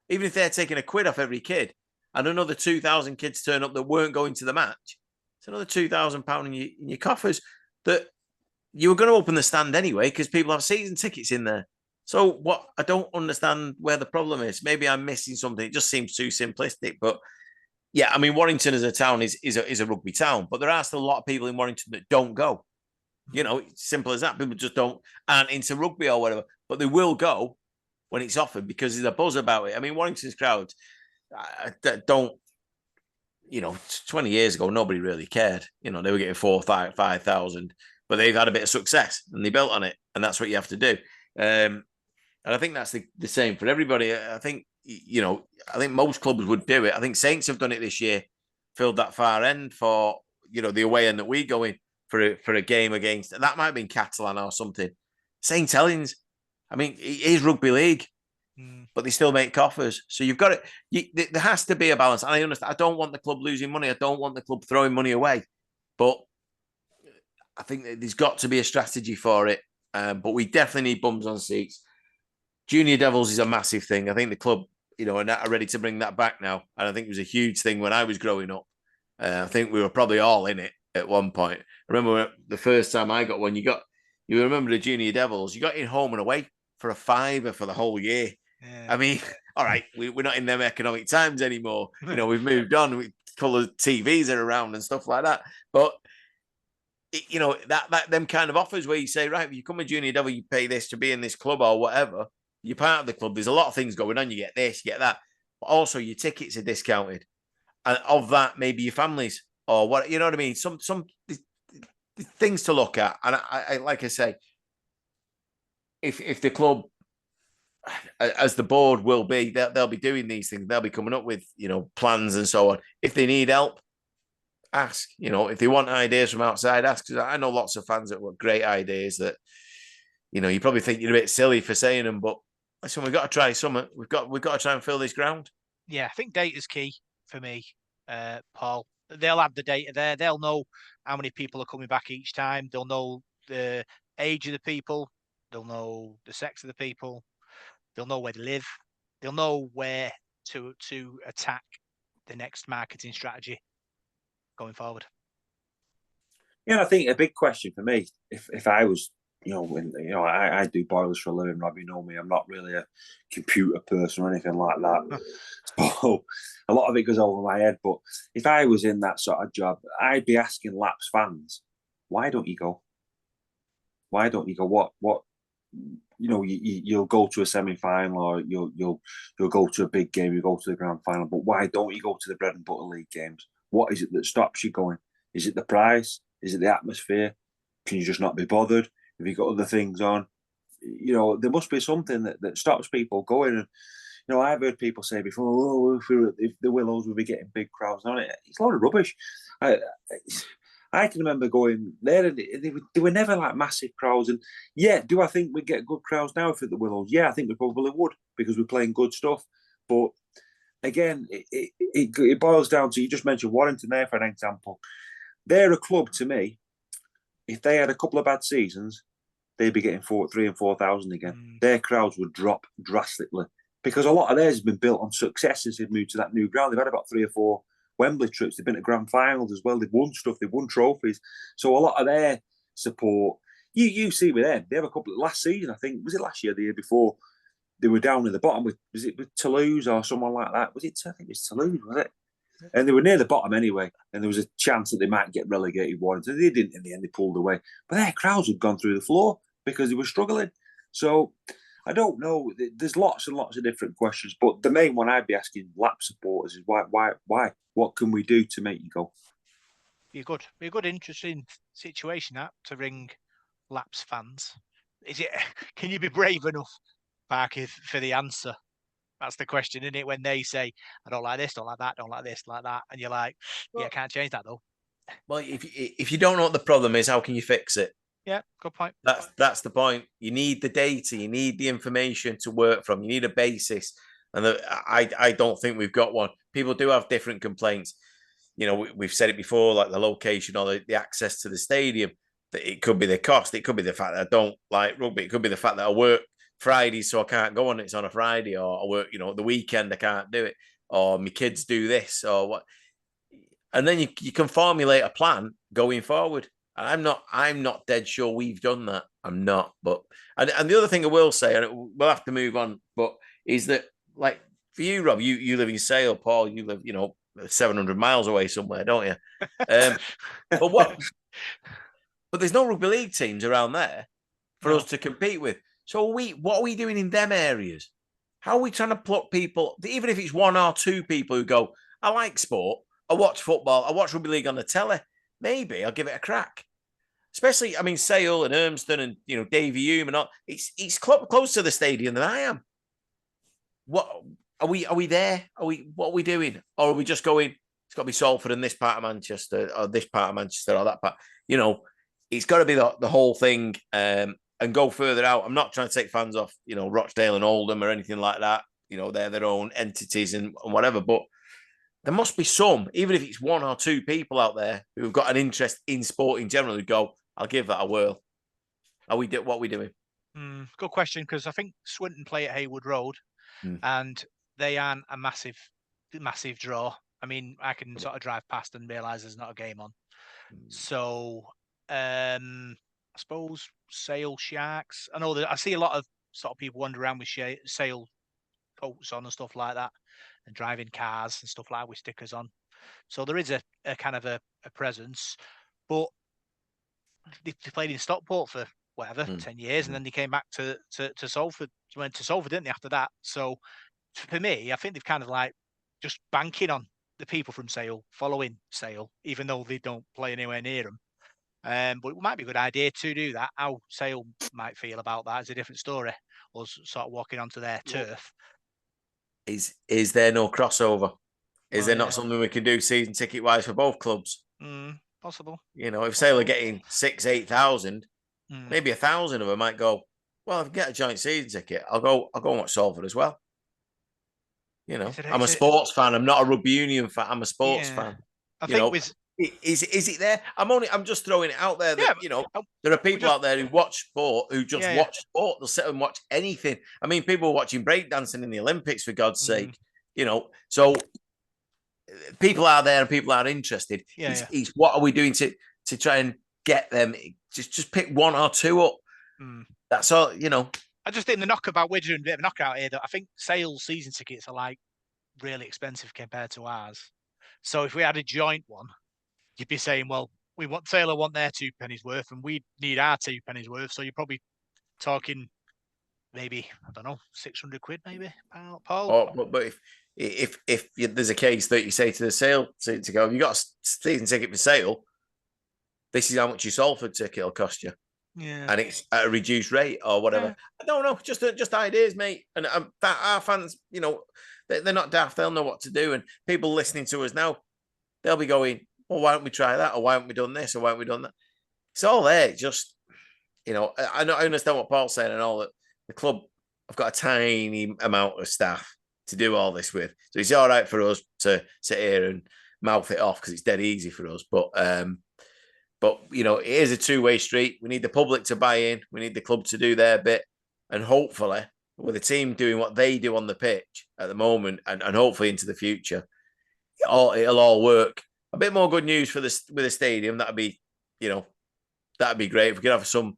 Even if they're taking a quid off every kid and another 2,000 kids turn up that weren't going to the match, it's another £2,000 in your coffers that you were going to open the stand anyway because people have season tickets in there. So what? I don't understand where the problem is. Maybe I'm missing something. It just seems too simplistic. But yeah, I mean, Warrington as a town is a rugby town, but there are still a lot of people in Warrington that don't go. You know, it's simple as that. People just aren't into rugby or whatever, but they will go when it's offered because there's a buzz about it. I mean, Warrington's crowd don't, 20 years ago, nobody really cared. You know, they were getting 4,000, 5,000, but they've had a bit of success and they built on it. And that's what you have to do. And I think that's the same for everybody. I think, I think most clubs would do it. I think Saints have done it this year, filled that far end for, the away end that we go in for a game against, that might have been Catalan or something. St. Helens, I mean, it is rugby league, but they still make coffers. So you've got it. There has to be a balance. And I understand. I don't want the club losing money. I don't want the club throwing money away. But I think there's got to be a strategy for it. But we definitely need bums on seats. Junior Devils is a massive thing. I think the club, are ready to bring that back now. And I think it was a huge thing when I was growing up. I think we were probably all in it at one point. I remember the first time I got one, you remember the Junior Devils, you got in home and away for a £5 for the whole year. Yeah. I mean, all right, we're not in them economic times anymore. We've moved on. Colour TVs are around and stuff like that. But, that them kind of offers where you say, right, if you come a Junior Devil, you pay this to be in this club or whatever. You're part of the club. There's a lot of things going on. You get this, you get that. But also your tickets are discounted. And of that, maybe your families or what, you know what I mean? Some things to look at. And I like I say, if the club, as the board will be, they'll be doing these things. They'll be coming up with, plans and so on. If they need help, ask. If they want ideas from outside, ask. Because I know lots of fans that want great ideas that, you probably think you're a bit silly for saying them, but listen, we've got to try something. We've got to try and fill this ground. Yeah, I think data's key for me, Paul. They'll have the data there. They'll know how many people are coming back each time. They'll know the age of the people. They'll know the sex of the people. They'll know where they live. They'll know where to attack the next marketing strategy going forward. Yeah, I think a big question for me, if I was, I do boilers for a living, Rob, you know me, I'm not really a computer person or anything like that. So a lot of it goes over my head. But if I was in that sort of job, I'd be asking Laps fans, why don't you go? Why don't you go? What? You'll go to a semi-final or you'll go to a big game, you go to the grand final. But why don't you go to the bread and butter league games? What is it that stops you going? Is it the price? Is it the atmosphere? Can you just not be bothered? Have you got other things on? There must be something that stops people going. And, I've heard people say before, oh, if the Willows will be getting big crowds on it. It's a lot of rubbish. I can remember going there and they were never like massive crowds. And yeah, do I think we get good crowds now for the Willows? Yeah, I think we probably would because we're playing good stuff. But again, it boils down to, you just mentioned Warrington there for an example. They're a club to me. If they had a couple of bad seasons, they'd be getting 3,000 and 4,000 again. Their crowds would drop drastically because a lot of theirs has been built on success since they've moved to that new ground. They've had about 3 or 4 Wembley trips. They've been to grand finals as well. They've won stuff. They've won trophies. So a lot of their support, you see with them, they have a couple of last season, I think, was it last year, the year before, they were down at the bottom was it with Toulouse or someone like that? I think it was Toulouse, was it? And they were near the bottom anyway. And there was a chance that they might get relegated once. They didn't in the end, they pulled away. But their crowds had gone through the floor because they were struggling. So I don't know. There's lots and lots of different questions. But the main one I'd be asking Lap supporters is why? What can we do to make you go? Be a good, interesting situation that to ring Laps fans. Can you be brave enough, Parker, for the answer? That's the question, isn't it? When they say, I don't like this, don't like that, don't like this, like that. And you're like, yeah, I can't change that though. Well, if you don't know what the problem is, how can you fix it? Yeah, good point. That's the point. You need the data, you need the information to work from. You need a basis. And I don't think we've got one. People do have different complaints. we've said it before, like the location or the access to the stadium. That it could be the cost. It could be the fact that I don't like rugby. It could be the fact that I work Fridays, so I can't go on. It's on a Friday, or I work, the weekend I can't do it, or my kids do this, or what. And then you can formulate a plan going forward. And I'm not dead sure we've done that. I'm not. But and the other thing I will say, and we'll have to move on, but is that, like, for you, Rob, you live in Sale, Paul, you live 700 miles away somewhere, don't you? But there's no rugby league teams around there for us to compete with. So what are we doing in them areas? How are we trying to pluck people, even if it's one or two people who go, I like sport, I watch football, I watch rugby league on the telly, maybe I'll give it a crack. Especially, Sale and Urmston and, Davy Hume and all. It's close to the stadium than I am. What are we there? What are we doing? Or are we just going, it's got to be Salford in this part of Manchester, or this part of Manchester, or that part? It's got to be the whole thing, and go further out. I'm not trying to take fans off, Rochdale and Oldham or anything like that. They're their own entities and whatever. But there must be some, even if it's one or two people out there who've got an interest in sport in general, who go, I'll give that a whirl. What are we doing? Good question, because I think Swinton play at Haywood Road, and they aren't a massive draw. I can sort of drive past and realise there's not a game on. So I suppose Sale Sharks. I know that I see a lot of sort of people wander around with Sale coats on and stuff like that, and driving cars and stuff like that with stickers on. So there is a kind of a presence, but they played in Stockport for whatever 10 years, and then they came back to Salford. Went to Salford, didn't they, after that? So for me, I think they've kind of like just banking on the people from Sale following Sale, even though they don't play anywhere near them. But it might be a good idea to do that. How Sale might feel about that is a different story. Us sort of walking onto their turf. Is there no crossover? Is there not something we can do season ticket wise for both clubs? Possible. If Sale are getting 8,000, maybe 1,000 of them might go, well, if I get a joint season ticket, I'll go and watch Salford as well. I'm a sports fan. I'm not a rugby union fan. I'm a sports fan. I think is it there? I'm just throwing it out there that there are people out there who watch sport, who just watch sport. They'll sit and watch anything. People are watching breakdancing in the Olympics, for God's sake. So people are there and people are interested. It's what are we doing to try and get them? Just pick one or two up. That's all. I just think we're doing a bit of a knockout here. That I think Sale's season tickets are like really expensive compared to ours. So if we had a joint one, you'd be saying, well, Sale want their 2 pennies worth, and we need our 2 pennies worth. So you're probably talking maybe, I don't know, 600 quid, maybe, Paul. But if there's a case that you say to the Sale to go, you got a season ticket for Sale, this is how much your Salford ticket will cost you. Yeah, and it's at a reduced rate or whatever. Yeah. I don't know, just ideas, mate. And our fans, they're not daft. They'll know what to do. And people listening to us now, they'll be going, well, why don't we try that? Or why haven't we done this? Or why haven't we done that? It's all there. Just, I understand what Paul's saying and all that. The club have got a tiny amount of staff to do all this with. So it's all right for us to sit here and mouth it off because it's dead easy for us. But it is a two-way street. We need the public to buy in. We need the club to do their bit. And hopefully, with the team doing what they do on the pitch at the moment and hopefully into the future, it'll all work. A bit more good news with the stadium. That'd be great. If we could have some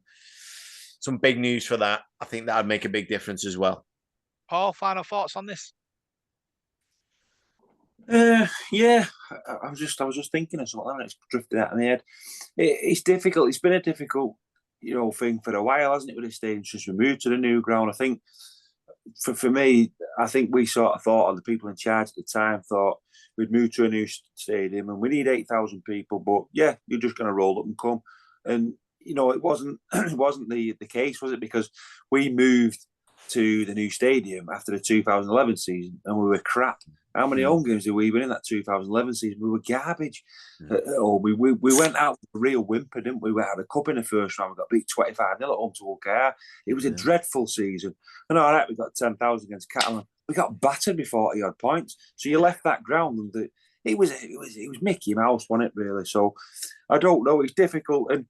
big news for that, I think that'd make a big difference as well. Paul, final thoughts on this? Yeah, I was just thinking of something, and it's drifted out of my head. It's difficult. It's been a difficult, thing for a while, hasn't it? With the stadium since we moved to the new ground, I think for me, I think we sort of thought, or the people in charge at the time thought, we'd move to a new stadium and we need 8,000 people, but yeah, you're just going to roll up and come. And it wasn't the case, was it? Because we moved to the new stadium after the 2011 season, and we were crap. How many home games did we win in that 2011 season? We were garbage. We went out with a real whimper, didn't we? We went out of the cup in the first round. We got beat 25-0 at home to OKR. It was a dreadful season. And all right, we got 10,000 against Catalan. We got battered before 40-odd points. So you left that ground, and it was Mickey Mouse, wasn't it, really? So I don't know. It's difficult, and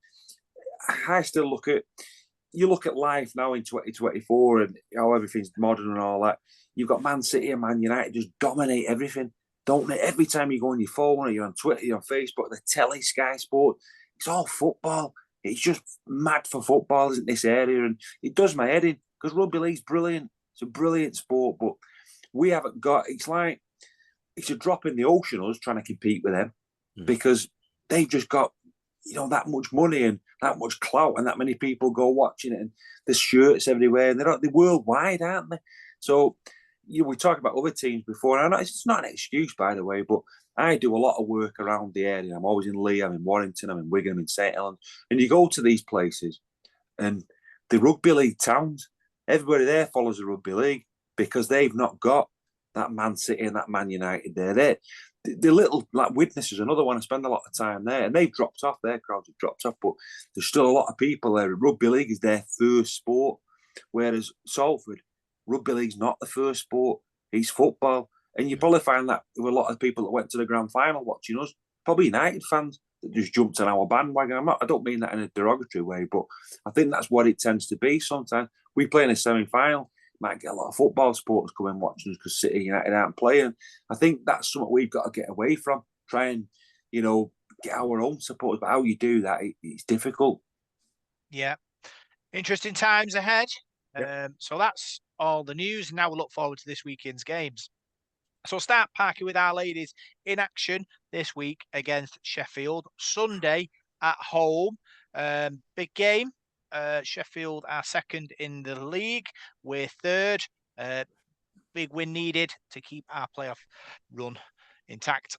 I still look at life now in 2024 and how everything's modern and all that. You've got Man City and Man United just dominate everything, don't they? Every time you go on your phone or you're on Twitter, you're on Facebook, the telly, Sky Sport, it's all football. It's just mad for football, isn't this area? And it does my head in because rugby league's brilliant. It's a brilliant sport, but we haven't got. It's like it's a drop in the ocean. Us trying to compete with them because they've just got that much money and that much clout and that many people go watching it and there's shirts everywhere and they're worldwide, aren't they? So we talked about other teams before. And it's not an excuse, by the way, but I do a lot of work around the area. I'm always in Leigh, I'm in Warrington, I'm in Wigan, I'm in St Helens. And you go to these places and the rugby league towns, everybody there follows the rugby league because they've not got that Man City and that Man United there. The little like Widnes is another one. I spend a lot of time there, and they've dropped off. Their crowds have dropped off, but there's still a lot of people there. Rugby league is their first sport, whereas Salford, rugby league's not the first sport. It's football, and you probably find that with a lot of people that went to the grand final watching us, probably United fans that just jumped on our bandwagon. I don't mean that in a derogatory way, but I think that's what it tends to be. Sometimes we play in a semi-final. Might get a lot of football supporters coming watching us because City United aren't playing. I think that's something we've got to get away from. Try and, get our own supporters. But how you do that, it's difficult. Yeah. Interesting times ahead. Yep. So that's all the news. Now we'll look forward to this weekend's games. So start parking with our ladies in action this week against Sheffield. Sunday at home. Big game. Sheffield are second in the league. We're third. Big win needed to keep our playoff run intact.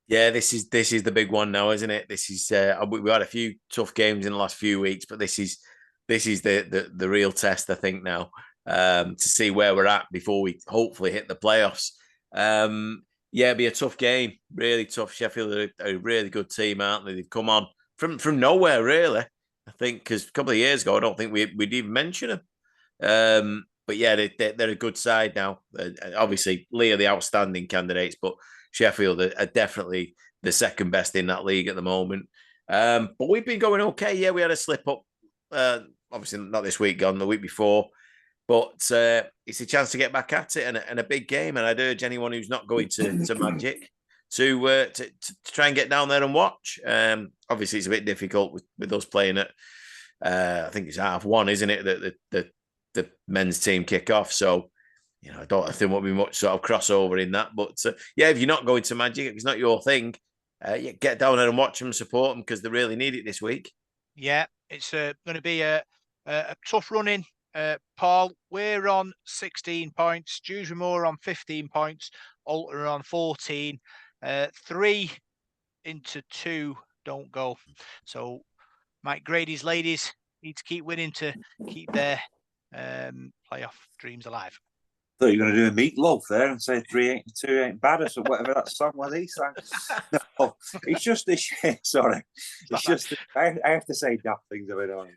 Yeah, this is the big one now, isn't it? This is we had a few tough games in the last few weeks, but this is the real test, I think, now to see where we're at before we hopefully hit the playoffs. Yeah, it'd be a tough game, really tough. Sheffield are a really good team, aren't they? They've come on from nowhere, really. I think because a couple of years ago, I don't think we'd even mention them. But yeah, they're a good side now. Obviously, Leigh are the outstanding candidates, but Sheffield are definitely the second best in that league at the moment. But we've been going okay. Yeah, we had a slip up. Obviously, not this week, gone the week before. But it's a chance to get back at it and a big game. And I'd urge anyone who's not going to Magic to try and get down there and watch. Obviously, it's a bit difficult with us playing at, I think it's 1:30, isn't it? The men's team kick off. So, I don't think there'll be much sort of crossover in that. But yeah, if you're not going to Magic, if it's not your thing, get down there and watch them, support them because they really need it this week. Yeah, it's going to be a tough running. Paul, we're on 16 points. Dewsbury on 15 points. Alton on 14. 3 into 2 don't go. So Mike Grady's ladies need to keep winning to keep their playoff dreams alive. Thought you were going to do a meatloaf there and say 3 ain't 2 ain't bad or something, whatever that song was he sang. No, it's just this. Sorry, it's just I have to say daft things if I don't.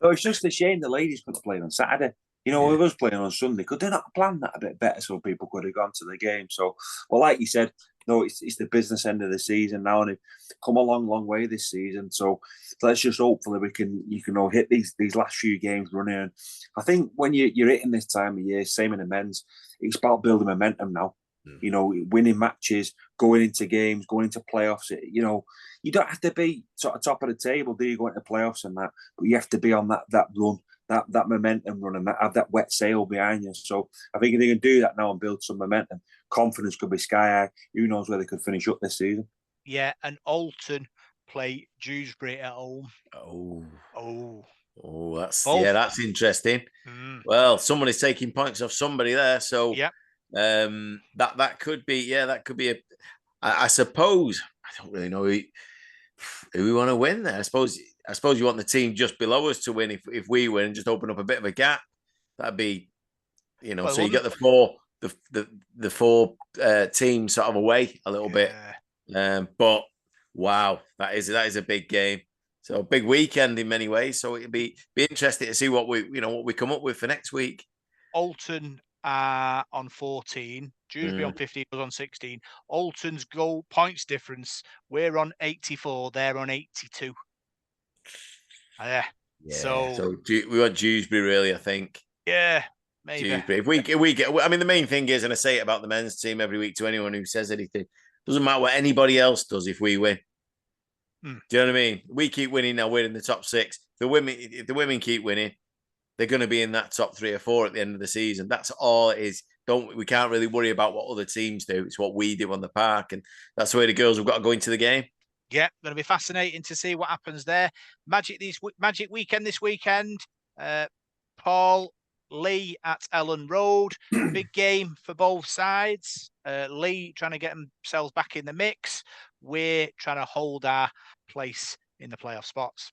No, it's just a shame the ladies couldn't play on Saturday. With us playing on Sunday, could they not plan that a bit better so people could have gone to the game? So, well, like you said, no, it's the business end of the season now, and they've come a long way this season. So let's just hopefully you can hit these last few games running. And I think when you're hitting this time of year, same in the men's, it's about building momentum now. Winning matches, going into games, going into playoffs. You don't have to be sort of top of the table, do you, go into playoffs and that? But you have to be on that run, that momentum run, and have that wet sail behind you. So I think if they can do that now and build some momentum, confidence could be sky high. Who knows where they could finish up this season? Yeah, and Alton play Dewsbury at home. That's interesting. Well, somebody's taking points off somebody there, so yeah. That could be I suppose I don't really know who we want to win there. I suppose you want the team just below us to win if we win and just open up a bit of a gap. That'd be so you get the four teams sort of away a little bit. But wow, that is a big game. So a big weekend in many ways. So it'd be interesting to see what we come up with for next week. Alton are on 14, Dewsbury on 15, us on 16. Alton's goal points difference, we're on 84, they're on 82. Yeah. So we want Dewsbury, really, I think. Yeah, maybe. Dewsbury. If we get, I mean, the main thing is, and I say it about the men's team every week to anyone who says anything, doesn't matter what anybody else does if we win. Do you know what I mean? We keep winning now, we're in the top 6. If the women keep winning, they're going to be in that top 3 or 4 at the end of the season. That's all it is. We can't really worry about what other teams do. It's what we do on the park, and that's the way the girls have got to go into the game. Yeah, going to be fascinating to see what happens there. Magic weekend this weekend. Paul, Leigh at Ellen Road. Big game for both sides. Leigh trying to get themselves back in the mix. We're trying to hold our place in the playoff spots.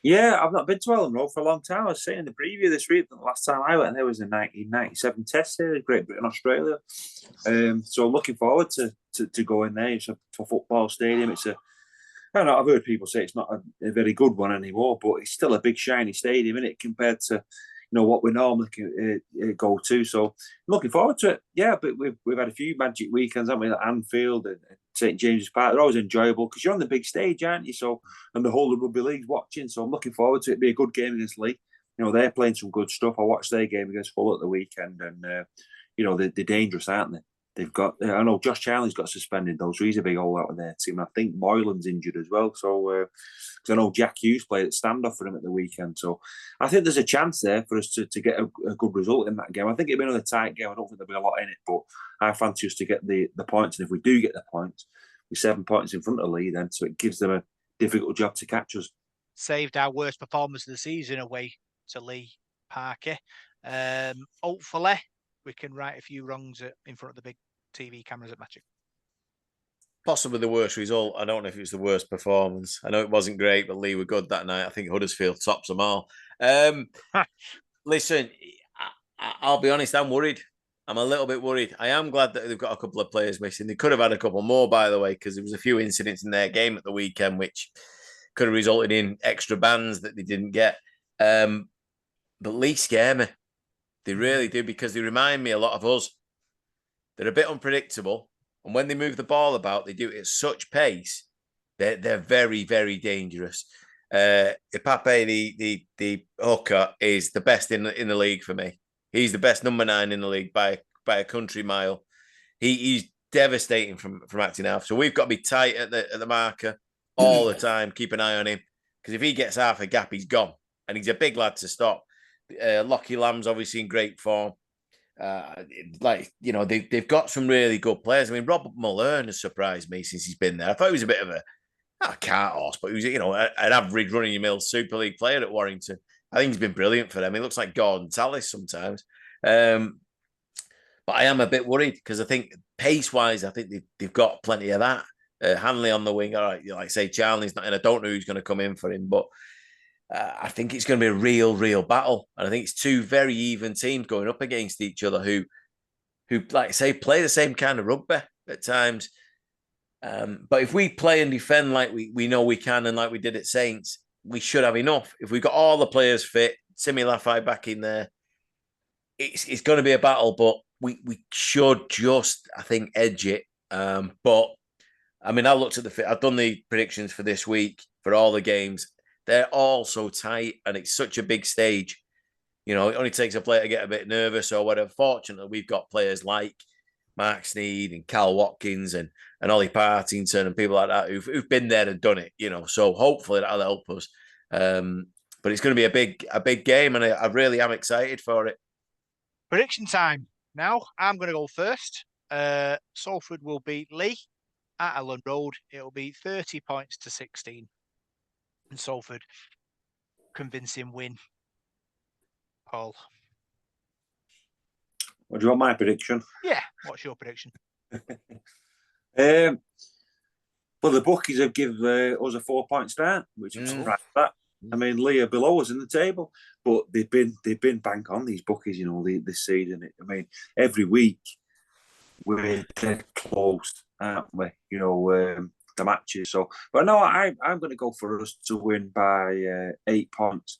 Yeah, I've not been to Ellen Road for a long time. I was saying in the preview this week, the last time I went there was a 1997 Test series, Great Britain, Australia. So I'm looking forward to going there. It's a football stadium. I don't know, I've heard people say it's not a very good one anymore, but it's still a big shiny stadium, isn't it, compared to what we normally go to. So I'm looking forward to it. Yeah, but we've had a few magic weekends, haven't we, at Anfield and St James's Park. They're always enjoyable because you're on the big stage, aren't you? So, and the whole of rugby league's watching. So I'm looking forward to it. It'll be a good game against Leigh. They're playing some good stuff. I watched their game against Hull at the weekend, and they're dangerous, aren't they? They've got. I know Josh Charlie's got suspended though, so he's a big hole out of their team. I think Moylan's injured as well. So, because I know Jack Hughes played at standoff for him at the weekend. So, I think there's a chance there for us to get a good result in that game. I think it'll be another tight game. I don't think there'll be a lot in it, but I fancy us to get the points. And if we do get the points, we're 7 points in front of Leigh then, so it gives them a difficult job to catch us. Saved our worst performance of the season away to Leigh Parker. Hopefully, we can right a few wrongs in front of the big TV cameras at Magic. Possibly the worst result. I don't know if it was the worst performance. I know it wasn't great, but Leigh were good that night. I think Huddersfield tops them all. Listen, I'll be honest, I'm worried. I'm a little bit worried. I am glad that they've got a couple of players missing. They could have had a couple more, by the way, because there was a few incidents in their game at the weekend which could have resulted in extra bans that they didn't get. But Leigh scare me. They really do, because they remind me a lot of us. They're a bit unpredictable. And when they move the ball about, they do it at such pace. They're very, very dangerous. Ipape, the hooker, is the best in the league for me. He's the best number 9 in the league by a country mile. He's devastating from acting out. So we've got to be tight at the marker all the time. Keep an eye on him, because if he gets half a gap, he's gone. And he's a big lad to stop. Lockie Lamb's obviously in great form. They've got some really good players. I mean, Robert Mulhern has surprised me since he's been there. I thought he was a bit of a cart horse, but he was, an average running-your-mill Super League player at Warrington. I think he's been brilliant for them. He looks like Gordon Tallis sometimes. But I am a bit worried, because I think pace-wise, I think they've got plenty of that. Hanley on the wing, all right, like say, Charlie's not in. I don't know who's going to come in for him, but I think it's going to be a real battle. And I think it's two very even teams going up against each other who like say, play the same kind of rugby at times. But if we play and defend like we know we can, and like we did at Saints, we should have enough. If we've got all the players fit, Simi Lafai back in there, it's going to be a battle, but we should just, I think, edge it. But I mean, I've done the predictions for this week for all the games. They're all so tight, and it's such a big stage. It only takes a player to get a bit nervous or whatever. Fortunately, we've got players like Mark Sneed and Cal Watkins and Ollie Partington and people like that who've been there and done it. So hopefully that'll help us. But it's going to be a big game, and I really am excited for it. Prediction time. Now I'm going to go first. Salford will beat Leigh at Ellen Road. It'll be 30 points to 16. And Salford, convincing win. Paul. What do you want my prediction? Yeah, what's your prediction? Well, the bookies have given us a 4-point start, which I'm surprised at that. I mean, Leigh are below us in the table, but they've been bang on, these bookies, this season. I mean, every week we're dead close, aren't we? The matches. So, but no, I'm going to go for us to win by 8 points.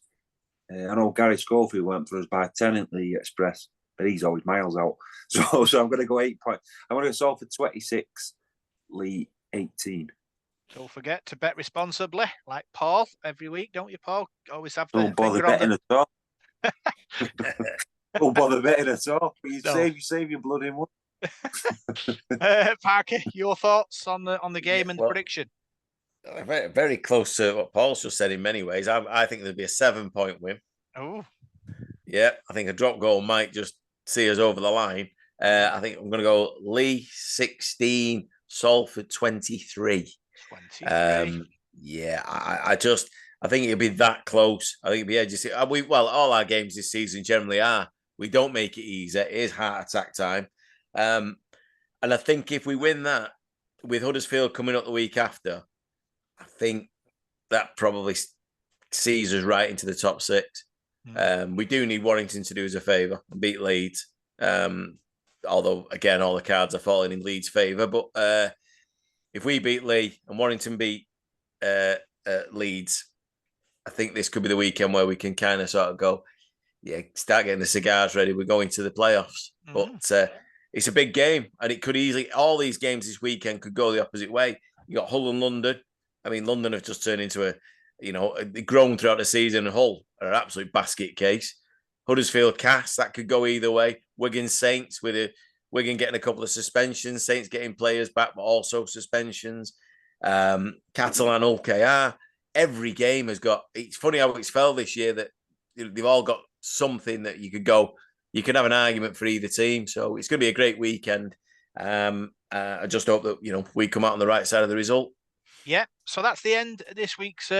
I know Gary Schofield went for us by 10 in the Express, but he's always miles out. So I'm going to go 8 points. I'm going to go Salford 26, Leigh 18. Don't forget to bet responsibly, like Paul, every week, don't you, Paul? Always have the Don't bother finger on betting the... at all. Don't bother betting at all. You No. save your blood in one. Parker, your thoughts on the game and the prediction? Very, very close to what Paul's just said in many ways. I think there'd be a 7-point win. Oh, yeah. I think a drop goal might just see us over the line. I think I'm going to go Leigh 16, Salford 23. 23. Yeah, I think it'll be that close. I think it'll be edgy. All our games this season generally are. We don't make it easy. It is heart attack time. And I think if we win that, with Huddersfield coming up the week after, I think that probably sees us right into the top 6. We do need Warrington to do us a favour and beat Leeds. Although, again, all the cards are falling in Leeds' favour. But if we beat Leigh and Warrington beat Leeds, I think this could be the weekend where we can kind of sort of go, start getting the cigars ready. We're going to the playoffs. But it's a big game, and it could easily, all these games this weekend could go the opposite way. You got Hull and London. I mean, London have just turned into they've grown throughout the season. Hull are an absolute basket case. Huddersfield Cass, that could go either way. Wigan Saints, with Wigan getting a couple of suspensions, Saints getting players back, but also suspensions. Catalan UKR. Every game has got, it's funny how it's fell this year that they've all got something that you could have an argument for either team. So it's going to be a great weekend. I just hope that, we come out on the right side of the result. Yeah, so that's the end of this week's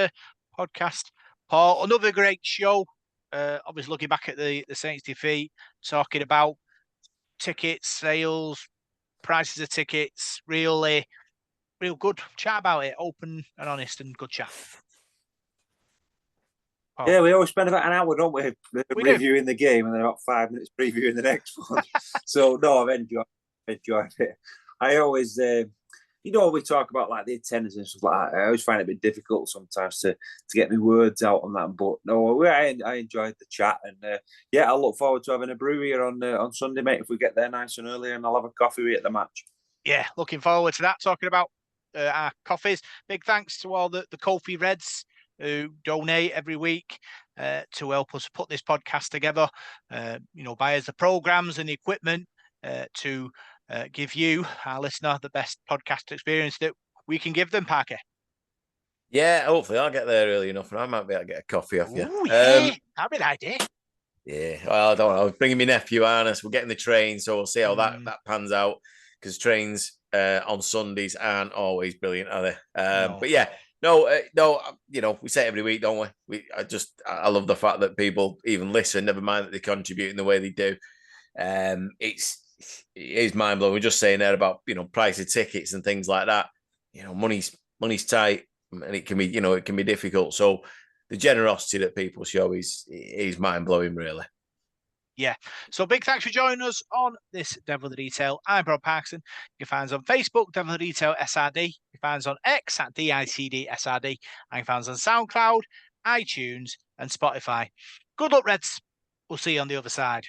podcast. Paul, another great show. Obviously, looking back at the Saints defeat, talking about tickets, sales, prices of tickets, real good chat about it. Open and honest and good chat. Paul. Yeah, we always spend about an hour, don't we reviewing the game, and then about 5 minutes previewing the next one. So, no, I've enjoyed it. I always... we talk about like the attendance and stuff like that. I always find it a bit difficult sometimes to get my words out on that. But no, I enjoyed the chat, and I look forward to having a brew here on Sunday, mate. If we get there nice and early, and I'll have a coffee with you at the match. Yeah, looking forward to that. Talking about our coffees. Big thanks to all the Kofi Reds who donate every week to help us put this podcast together. Buy us the programs and the equipment to give you, our listener, the best podcast experience that we can give them, Parker. Yeah, hopefully I'll get there early enough and I might be able to get a coffee off you. Ooh, yeah, that'd be an idea. Yeah, well, I don't know. I was bringing my nephew, Arnest. We're getting the train, so we'll see how that pans out, because trains on Sundays aren't always brilliant, are they? No. But yeah, no, we say it every week, don't we? I love the fact that people even listen, never mind that they contribute in the way they do. It is mind blowing. We're just saying there about price of tickets and things like that. Money's tight, and it can be difficult. So the generosity that people show is mind blowing, really. Yeah. So big thanks for joining us on this Devil of the Detail. I'm Rob Parkinson. You can find us on Facebook, Devil of the Detail SRD. You can find us on X at DICD SRD. And you can find us on SoundCloud, iTunes, and Spotify. Good luck, Reds. We'll see you on the other side.